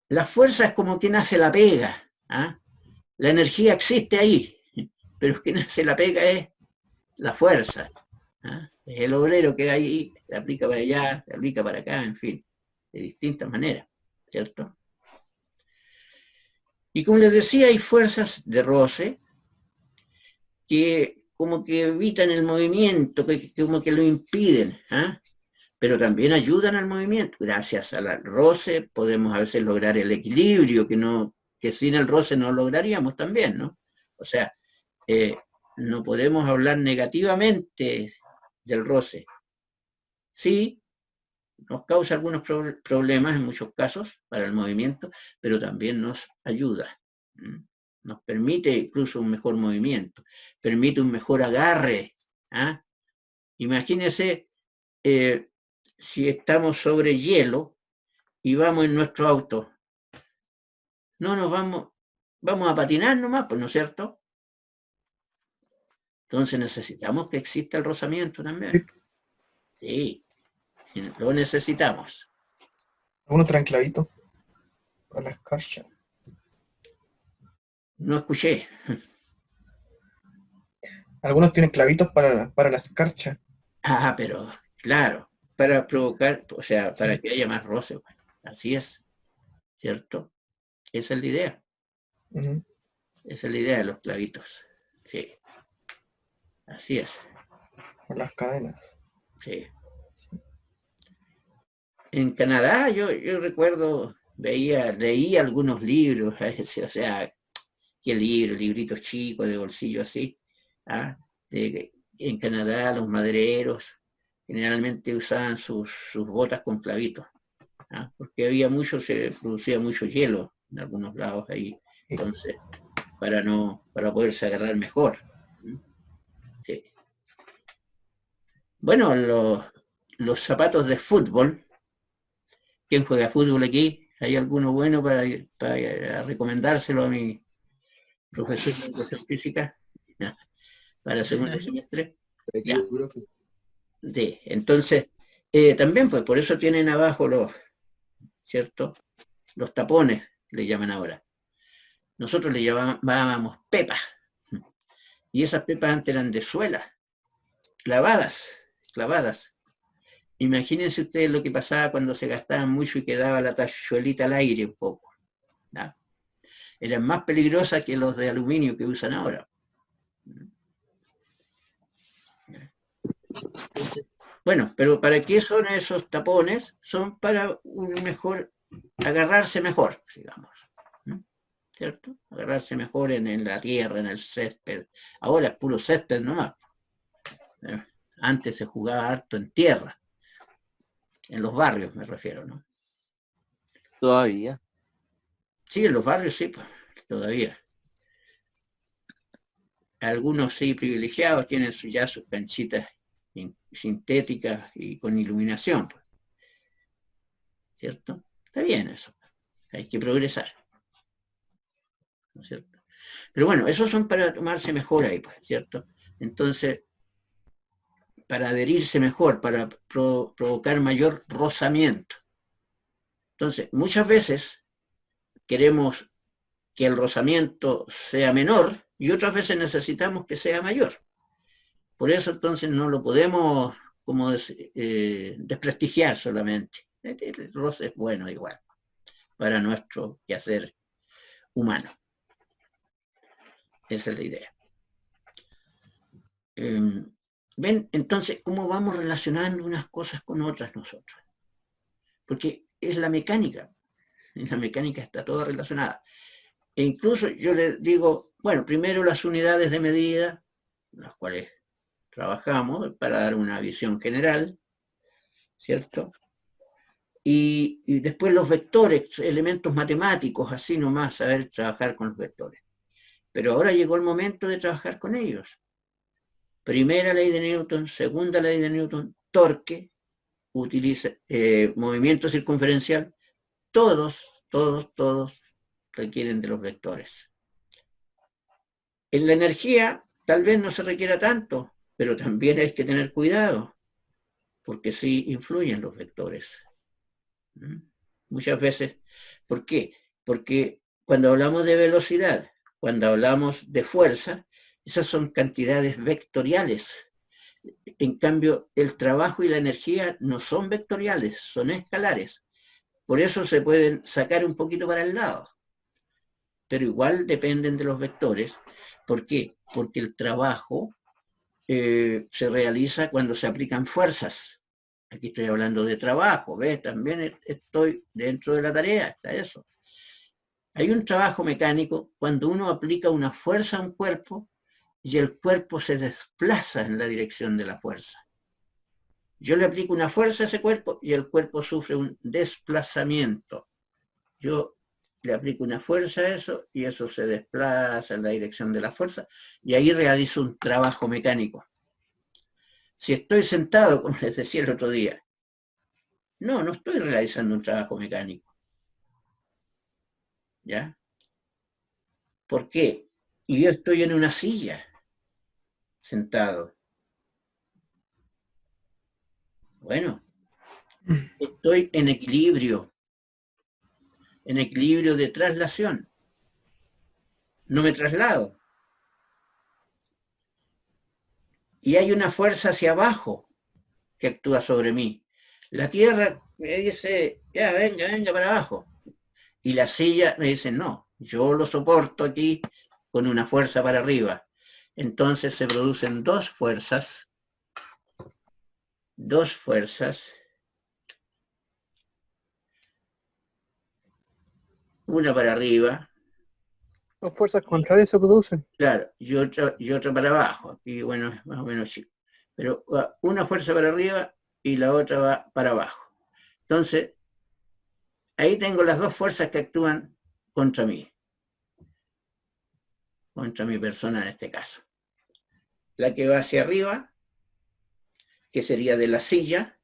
La fuerza es como quien hace la pega. ¿Ah? La energía existe ahí, pero quien hace la pega es la fuerza. ¿Ah? Es el obrero que hay ahí, se aplica para allá, se aplica para acá, en fin, de distintas maneras, ¿cierto? Y como les decía, hay fuerzas de roce que como que evitan el movimiento, que como que lo impiden, ¿ah? Pero también ayudan al movimiento. Gracias al roce podemos a veces lograr el equilibrio que sin el roce no lograríamos también, ¿no? O sea, no podemos hablar negativamente del roce. Sí, nos causa algunos problemas en muchos casos para el movimiento, pero también nos ayuda. Nos permite incluso un mejor movimiento, permite un mejor agarre. ¿Ah? Imagínense si estamos sobre hielo y vamos en nuestro auto. No nos vamos a patinar nomás, pues, ¿no es cierto? Entonces necesitamos que exista el rozamiento también. Sí, lo necesitamos. Algunos traen clavitos para la escarcha. No escuché. Algunos tienen clavitos para la escarcha. Ah, pero claro, para provocar, o sea, para que haya más roce. Pues. Así es, ¿cierto? Esa es la idea. Esa es la idea de los clavitos. Sí. Así es. Por las cadenas. Sí. En Canadá yo recuerdo, leí algunos libros, o sea, qué libritos chicos de bolsillo así. ¿Ah? En Canadá los madereros generalmente usaban sus botas con clavitos, ¿ah? Porque se producía mucho hielo en algunos lados ahí, entonces, para poderse agarrar mejor. Sí. Bueno, los zapatos de fútbol, ¿quién juega fútbol aquí? ¿Hay alguno bueno para recomendárselo a mi profesor de educación física? No. Para el segundo semestre. Ya. Sí, entonces, también, pues por eso tienen abajo ¿cierto? Los tapones, le llaman ahora. Nosotros le llamábamos pepas. Y esas pepas antes eran de suela, clavadas. Imagínense ustedes lo que pasaba cuando se gastaban mucho y quedaba la tachuelita al aire un poco. ¿No? Eran más peligrosas que los de aluminio que usan ahora. Bueno, pero ¿para qué son esos tapones? Son para agarrarse mejor, digamos. ¿No? ¿Cierto? Agarrarse mejor en la tierra, en el césped. Ahora es puro césped nomás. Antes se jugaba harto en tierra. En los barrios me refiero, ¿no? Todavía. Sí, en los barrios sí, pues, todavía. Algunos sí privilegiados tienen ya sus canchitas sintéticas y con iluminación, pues. ¿Cierto? Está bien eso. Hay que progresar. ¿No es cierto? Pero bueno, esos son para tomarse mejor ahí, pues, ¿cierto? Entonces, para adherirse mejor, para provocar mayor rozamiento. Entonces, muchas veces queremos que el rozamiento sea menor y otras veces necesitamos que sea mayor. Por eso entonces no lo podemos como desprestigiar solamente. El roce es bueno igual para nuestro quehacer humano. Esa es la idea. ¿Ven entonces cómo vamos relacionando unas cosas con otras nosotros? Porque es la mecánica. En la mecánica está todo relacionada. E incluso yo le digo, bueno, primero las unidades de medida, las cuales trabajamos para dar una visión general, ¿cierto? Y después los vectores, elementos matemáticos, así nomás, saber trabajar con los vectores. Pero ahora llegó el momento de trabajar con ellos. Primera ley de Newton, segunda ley de Newton, torque, utiliza movimiento circunferencial, todos requieren de los vectores. En la energía tal vez no se requiera tanto, pero también hay que tener cuidado, porque sí influyen los vectores. Muchas veces, ¿por qué? Porque cuando hablamos de velocidad, cuando hablamos de fuerza, esas son cantidades vectoriales. En cambio, el trabajo y la energía no son vectoriales, son escalares. Por eso se pueden sacar un poquito para el lado. Pero igual dependen de los vectores. ¿Por qué? Porque el trabajo se realiza cuando se aplican fuerzas. Aquí estoy hablando de trabajo, ¿ves? También estoy dentro de la tarea, está eso. Hay un trabajo mecánico cuando uno aplica una fuerza a un cuerpo y el cuerpo se desplaza en la dirección de la fuerza. Yo le aplico una fuerza a ese cuerpo y el cuerpo sufre un desplazamiento. Yo le aplico una fuerza a eso y eso se desplaza en la dirección de la fuerza y ahí realizo un trabajo mecánico. Si estoy sentado, como les decía el otro día, no estoy realizando un trabajo mecánico. ¿Ya? ¿Por qué? Y yo estoy en una silla, sentado. Bueno, estoy en equilibrio de traslación. No me traslado. Y hay una fuerza hacia abajo que actúa sobre mí. La Tierra me dice, ya, venga para abajo. Y la silla me dice, no, yo lo soporto aquí con una fuerza para arriba. Entonces se producen dos fuerzas, una para arriba, Las fuerzas contrarias se producen. claro, y otra para abajo. Aquí, bueno, es más o menos chico. Pero va una fuerza para arriba y la otra va para abajo. Entonces, ahí tengo las dos fuerzas que actúan contra mí. Contra mi persona en este caso. La que va hacia arriba, que sería de la silla,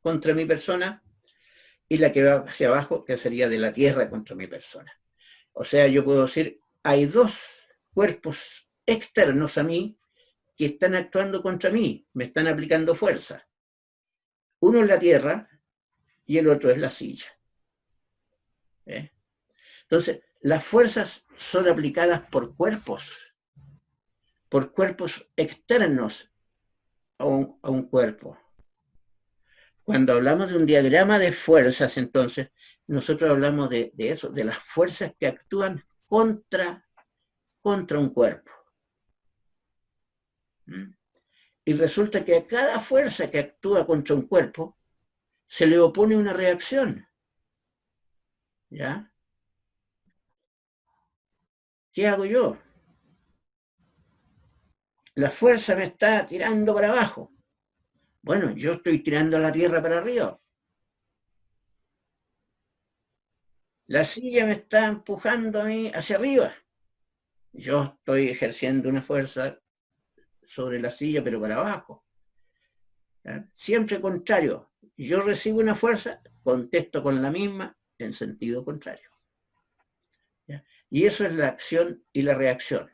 contra mi persona, y la que va hacia abajo, que sería de la tierra contra mi persona. O sea, yo puedo decir, hay dos cuerpos externos a mí que están actuando contra mí, me están aplicando fuerza. Uno es la tierra y el otro es la silla. Entonces, las fuerzas son aplicadas por cuerpos externos a un cuerpo. Cuando hablamos de un diagrama de fuerzas, entonces, nosotros hablamos de eso, de las fuerzas que actúan contra un cuerpo. Y resulta que a cada fuerza que actúa contra un cuerpo se le opone una reacción. ¿Ya? ¿Qué hago yo? La fuerza me está tirando para abajo. Bueno, yo estoy tirando la tierra para arriba. La silla me está empujando a mí hacia arriba. Yo estoy ejerciendo una fuerza sobre la silla, pero para abajo. ¿Ya? Siempre contrario. Yo recibo una fuerza, contesto con la misma en sentido contrario. ¿Ya? Y eso es la acción y la reacción.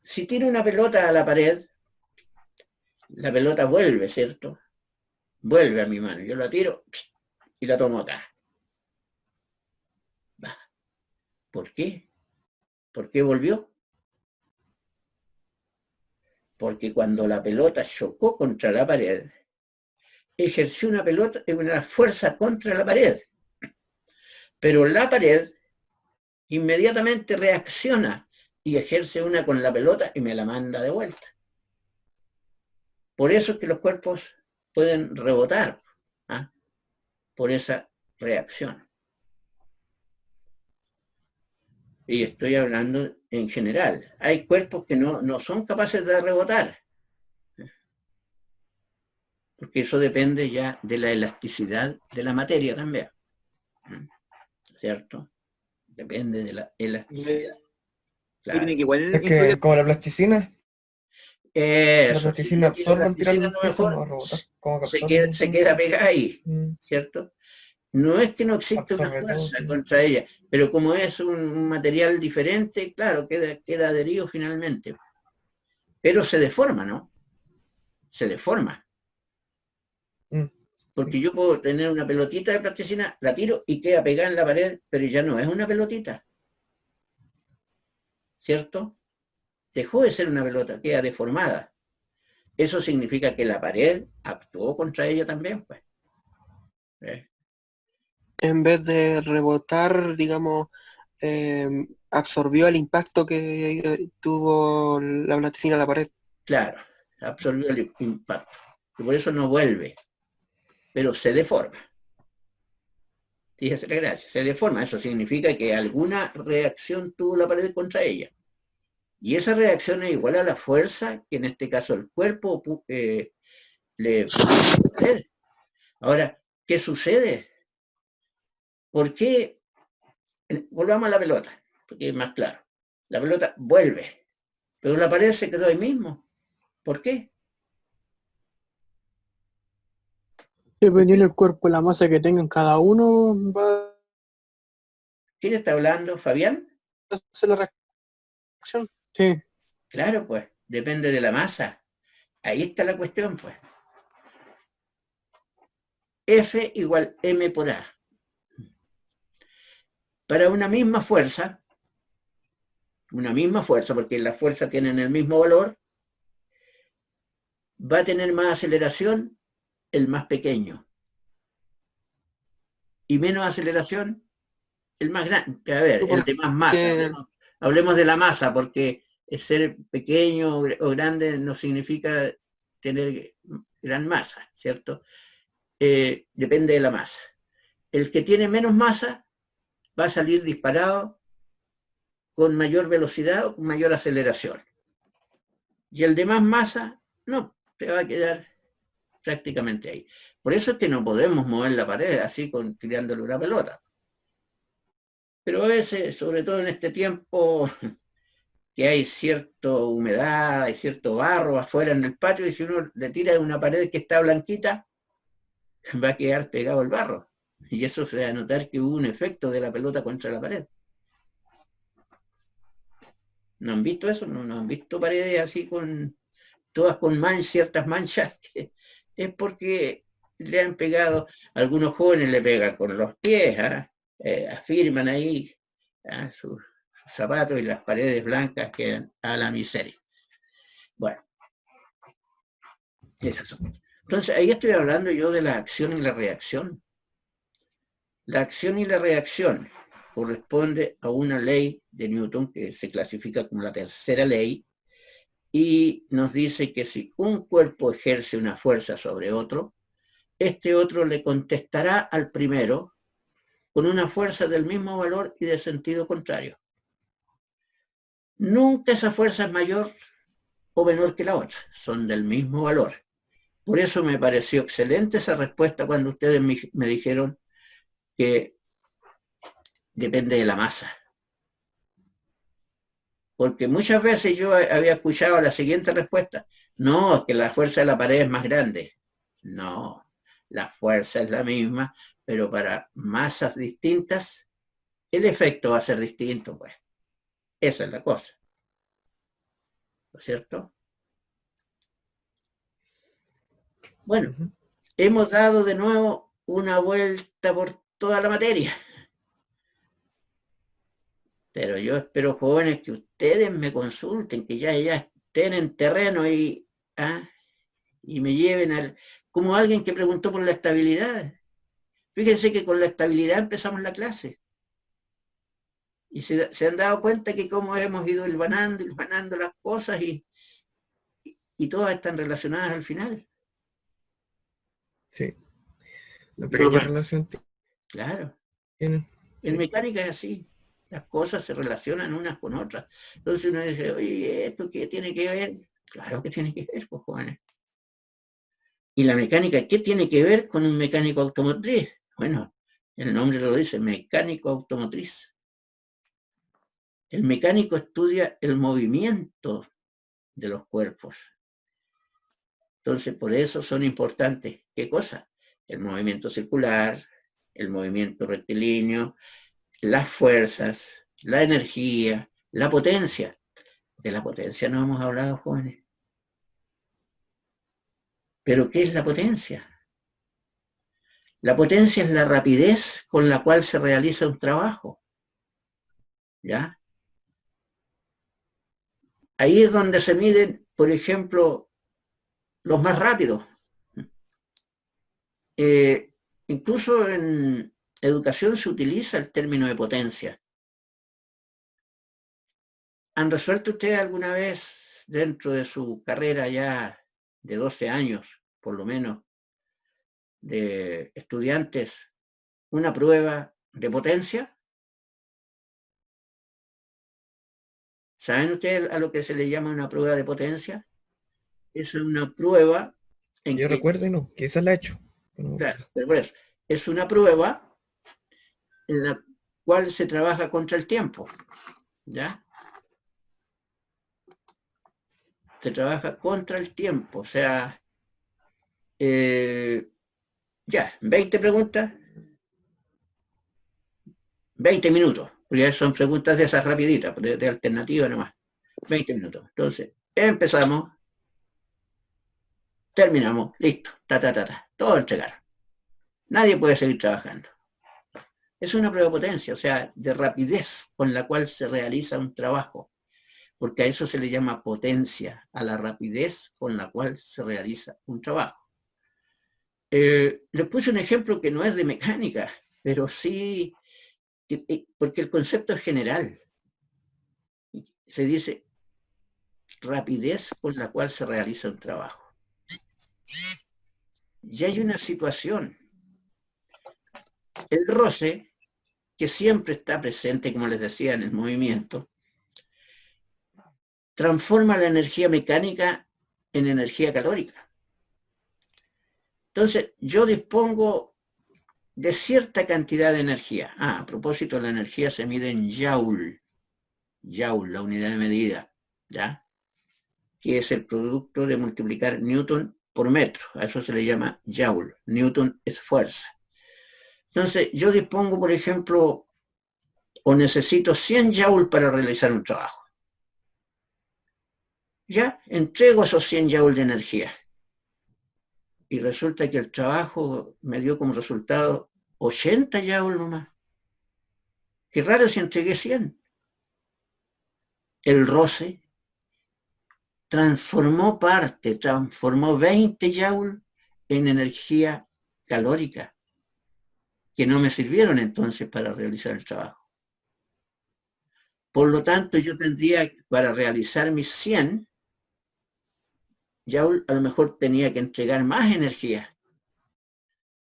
Si tiro una pelota a la pared, la pelota vuelve, ¿cierto? Vuelve a mi mano. Yo la tiro y la tomo acá. Va. ¿Por qué? ¿Por qué volvió? Porque cuando la pelota chocó contra la pared, ejerció una fuerza contra la pared. Pero la pared inmediatamente reacciona y ejerce una con la pelota y me la manda de vuelta. Por eso es que los cuerpos pueden rebotar, ¿ah? Por esa reacción. Y estoy hablando en general. Hay cuerpos que no son capaces de rebotar, porque eso depende ya de la elasticidad de la materia también, ¿cierto? Depende de la elasticidad. Claro. Tiene que igual Es que como la plasticina, la Eso, plasticina absorbe al tirar plasticina el a lo peso, no va a mejor rebotar. Como que se absorbe. queda pegada ahí, Mm, ¿cierto? No es que no exista una absorbe todo, fuerza sí. contra ella, pero como es un material diferente, claro, queda adherido finalmente. Pero se deforma, ¿no? Se deforma. Mm, Porque yo puedo tener una pelotita de plasticina, la tiro y queda pegada en la pared, pero ya no es una pelotita. ¿Cierto? Dejó de ser una pelota, queda deformada. Eso significa que la pared actuó contra ella también, pues. En vez de rebotar, digamos, absorbió el impacto que tuvo la plasticina a la pared. Claro, absorbió el impacto. Y por eso no vuelve, pero se deforma. Fíjese la gracia, se deforma. Eso significa que alguna reacción tuvo la pared contra ella. Y esa reacción es igual a la fuerza que en este caso el cuerpo le puso a la pared. Ahora, ¿qué sucede? ¿Por qué? Volvamos a la pelota, porque es más claro. La pelota vuelve, pero la pared se quedó ahí mismo. ¿Por qué? Dependiendo del cuerpo y la masa que tengan cada uno, va ¿Quién está hablando? ¿Fabián? a hacer la reacción. Sí. Claro, pues, depende de la masa. Ahí está la cuestión, pues. F igual M por A. Para una misma fuerza, porque las fuerzas tienen el mismo valor, va a tener más aceleración el más pequeño. Y menos aceleración el más grande. A ver, el de más masa. Hablemos de la masa, porque ser pequeño o grande no significa tener gran masa, ¿cierto? Depende de la masa. El que tiene menos masa va a salir disparado con mayor velocidad o con mayor aceleración. Y el de más masa, no, te va a quedar prácticamente ahí. Por eso es que no podemos mover la pared así tirándole una pelota. Pero a veces, sobre todo en este tiempo que hay cierta humedad, hay cierto barro afuera en el patio, y si uno le tira de una pared que está blanquita, va a quedar pegado el barro. Y eso se va a notar que hubo un efecto de la pelota contra la pared. ¿No han visto eso? ¿No han visto paredes así todas con ciertas manchas? Es porque le han pegado, algunos jóvenes le pegan con los pies, afirman ahí sus zapatos y las paredes blancas quedan a la miseria. Bueno, esas son. Entonces, ahí estoy hablando yo de la acción y la reacción. La acción y la reacción corresponde a una ley de Newton que se clasifica como la tercera ley y nos dice que si un cuerpo ejerce una fuerza sobre otro, este otro le contestará al primero con una fuerza del mismo valor y de sentido contrario. Nunca esa fuerza es mayor o menor que la otra, son del mismo valor. Por eso me pareció excelente esa respuesta cuando ustedes me dijeron que depende de la masa. Porque muchas veces yo había escuchado la siguiente respuesta: no, es que la fuerza de la pared es más grande. No, la fuerza es la misma, pero para masas distintas, el efecto va a ser distinto, pues. Esa es la cosa. ¿No es cierto? Bueno, Ujú. hemos dado de nuevo una vuelta por toda la materia. Pero yo espero, jóvenes, que ustedes me consulten, que ya estén en terreno y me lleven como alguien que preguntó por la estabilidad. Fíjense que con la estabilidad empezamos la clase. Y se han dado cuenta que cómo hemos ido hilvanando las cosas y todas están relacionadas al final. Sí. Una pequeña Súper. relación Claro. tienen. En Sí. mecánica es así. Las cosas se relacionan unas con otras. Entonces uno dice, oye, ¿esto qué tiene que ver? Claro que tiene que ver, pues, jóvenes. ¿Y la mecánica qué tiene que ver con un mecánico automotriz? Bueno, el nombre lo dice, mecánico automotriz. El mecánico estudia el movimiento de los cuerpos. Entonces, por eso son importantes. ¿Qué cosa? El movimiento circular, el movimiento rectilíneo, las fuerzas, la energía, la potencia. De la potencia no hemos hablado, jóvenes. ¿Pero qué es la potencia? La potencia es la rapidez con la cual se realiza un trabajo. ¿Ya? Ahí es donde se miden, por ejemplo, los más rápidos. Incluso en educación se utiliza el término de potencia. ¿Han resuelto ustedes alguna vez dentro de su carrera ya de 12 años, por lo menos, de estudiantes, una prueba de potencia? ¿Saben ustedes a lo que se le llama una prueba de potencia? Es una prueba en Yo que... recuerdo y no, quizás la he hecho. Pero Claro, pero por eso, es una prueba en la cual se trabaja contra el tiempo. ¿Ya? Se trabaja contra el tiempo, o sea, ya, 20 preguntas, 20 minutos, porque son preguntas de esas rapiditas, de alternativa nomás, 20 minutos. Entonces, empezamos, terminamos, listo, todo entregar. Nadie puede seguir trabajando. Es una prueba de potencia, o sea, de rapidez con la cual se realiza un trabajo, porque a eso se le llama potencia, a la rapidez con la cual se realiza un trabajo. Les puse un ejemplo que no es de mecánica, pero sí, porque el concepto es general. Se dice rapidez con la cual se realiza un trabajo. Y hay una situación. El roce, que siempre está presente, como les decía, en el movimiento, transforma la energía mecánica en energía calórica. Entonces, yo dispongo de cierta cantidad de energía. A propósito, la energía se mide en joule. Joule, la unidad de medida, ¿ya? Que es el producto de multiplicar Newton por metro. A eso se le llama joule. Newton es fuerza. Entonces, yo dispongo, por ejemplo, o necesito 100 joules para realizar un trabajo. Ya entrego esos 100 joules de energía. Y resulta que el trabajo me dio como resultado 80 joules nomás. Qué raro si entregué 100. El roce transformó 20 joules en energía calórica, que no me sirvieron entonces para realizar el trabajo. Por lo tanto, yo tendría, para realizar mis 100 joules, a lo mejor tenía que entregar más energía.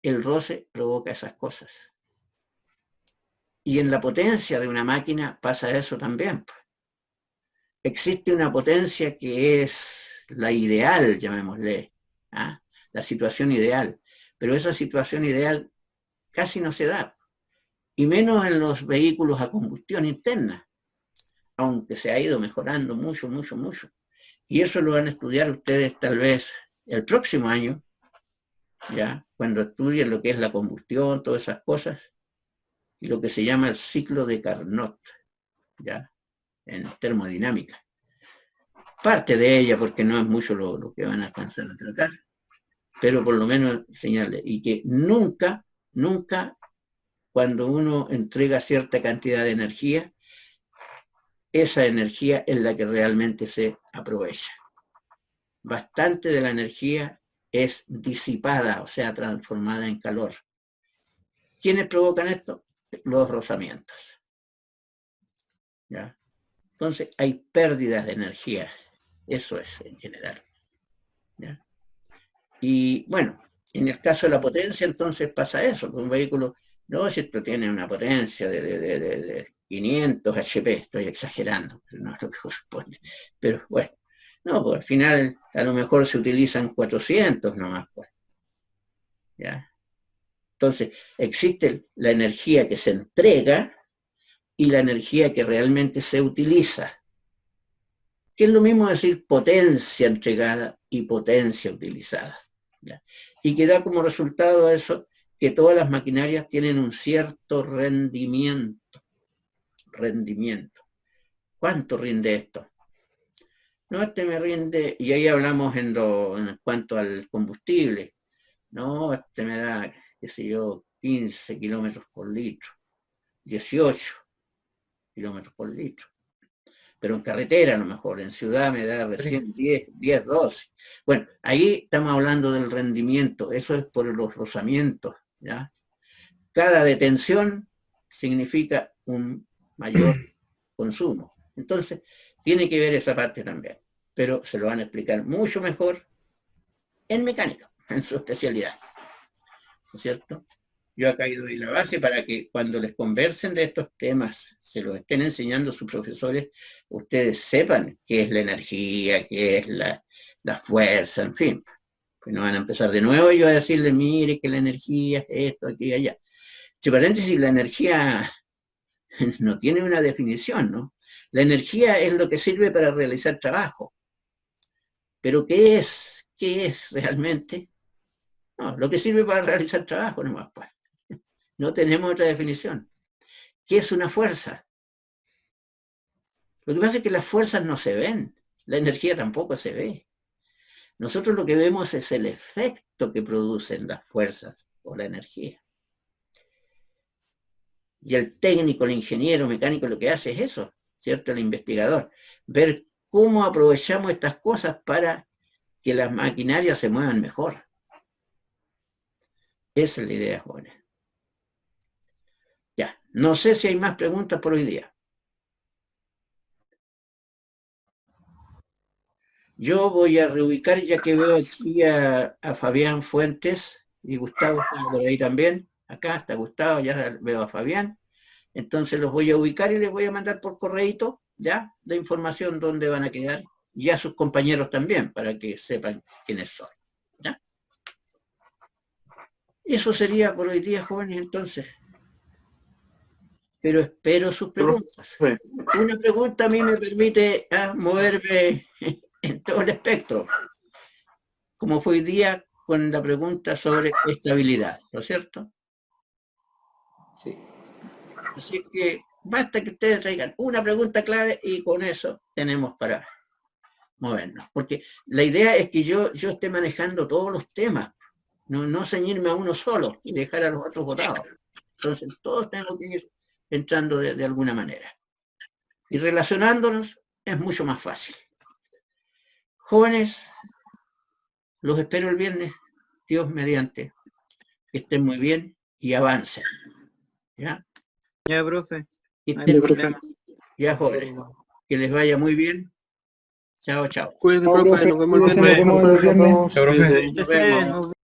El roce provoca esas cosas. Y en la potencia de una máquina pasa eso también. Existe una potencia que es la ideal, llamémosle, la situación ideal, pero esa situación ideal casi no se da, y menos en los vehículos a combustión interna, aunque se ha ido mejorando mucho, y eso lo van a estudiar ustedes tal vez el próximo año, ya, cuando estudien lo que es la combustión, todas esas cosas, y lo que se llama el ciclo de Carnot, ya, en termodinámica. Parte de ella, porque no es mucho lo que van a alcanzar a tratar. pero por lo menos enseñarle. Y que nunca, cuando uno entrega cierta cantidad de energía, esa energía es la que realmente se aprovecha. Bastante de la energía es disipada, o sea, transformada en calor. ¿Quiénes provocan esto? Los rozamientos. ¿Ya? Entonces hay pérdidas de energía. Eso es en general. ¿Ya? Y bueno, en el caso de la potencia, entonces pasa eso. Un vehículo, no, si esto tiene una potencia de 500 HP, estoy exagerando, pero no es lo que corresponde. Pero bueno, no, pues al final a lo mejor se utilizan 400 nomás. Pues. ¿Ya? Entonces, existe la energía que se entrega y la energía que realmente se utiliza. Que es lo mismo decir potencia entregada y potencia utilizada. ¿Ya? Y que da como resultado eso que todas las maquinarias tienen un cierto rendimiento. ¿Cuánto rinde esto? No, este me rinde, y ahí hablamos en cuanto al combustible. No, este me da, qué sé yo, 15 kilómetros por litro, 18 kilómetros por litro. Pero en carretera a lo mejor, en ciudad me da recién 10, 12. Bueno, ahí estamos hablando del rendimiento, eso es por los rozamientos, ¿ya? Cada detención significa un mayor consumo. Entonces, tiene que ver esa parte también, pero se lo van a explicar mucho mejor en mecánica, en su especialidad, ¿no es cierto? Yo acá doy la base para que cuando les conversen de estos temas, se los estén enseñando sus profesores, ustedes sepan qué es la energía, qué es la fuerza, en fin. Pues no van a empezar de nuevo yo a decirles, mire que la energía es esto, aquí y allá. Entre paréntesis, la energía no tiene una definición, ¿no? La energía es lo que sirve para realizar trabajo. Pero ¿qué es? ¿Qué es realmente? No, lo que sirve para realizar trabajo nomás, pues. No tenemos otra definición. ¿Qué es una fuerza? Lo que pasa es que las fuerzas no se ven. La energía tampoco se ve. Nosotros lo que vemos es el efecto que producen las fuerzas o la energía. Y el técnico, el ingeniero, mecánico, lo que hace es eso, ¿cierto? El investigador. Ver cómo aprovechamos estas cosas para que las maquinarias se muevan mejor. Esa es la idea, jóvenes. Ya, no sé si hay más preguntas por hoy día. Yo voy a reubicar, ya que veo aquí a Fabián Fuentes y Gustavo está por ahí también. Acá está Gustavo, ya veo a Fabián. Entonces los voy a ubicar y les voy a mandar por correíto, ya, la información dónde van a quedar. Y a sus compañeros también, para que sepan quiénes son. ¿Ya? Eso sería por hoy día, jóvenes, entonces. Pero espero sus preguntas. Una pregunta a mí me permite moverme en todo el espectro, como fue hoy día con la pregunta sobre estabilidad, ¿no es cierto? Sí. Así que basta que ustedes traigan una pregunta clave y con eso tenemos para movernos. Porque la idea es que yo esté manejando todos los temas, no ceñirme a uno solo y dejar a los otros botados. Entonces todos tenemos que ir entrando de alguna manera. Y relacionándonos es mucho más fácil. Jóvenes, los espero el viernes, Dios mediante. Que estén muy bien y avancen. ¿Ya? Ya, profe. Que No hay estén problema. ya, jóvenes. Que les vaya muy bien. Chao, chao. Cuídate, profe, nos vemos el Cuídense, viernes. nos vemos el viernes. Chao, profe. Nos vemos.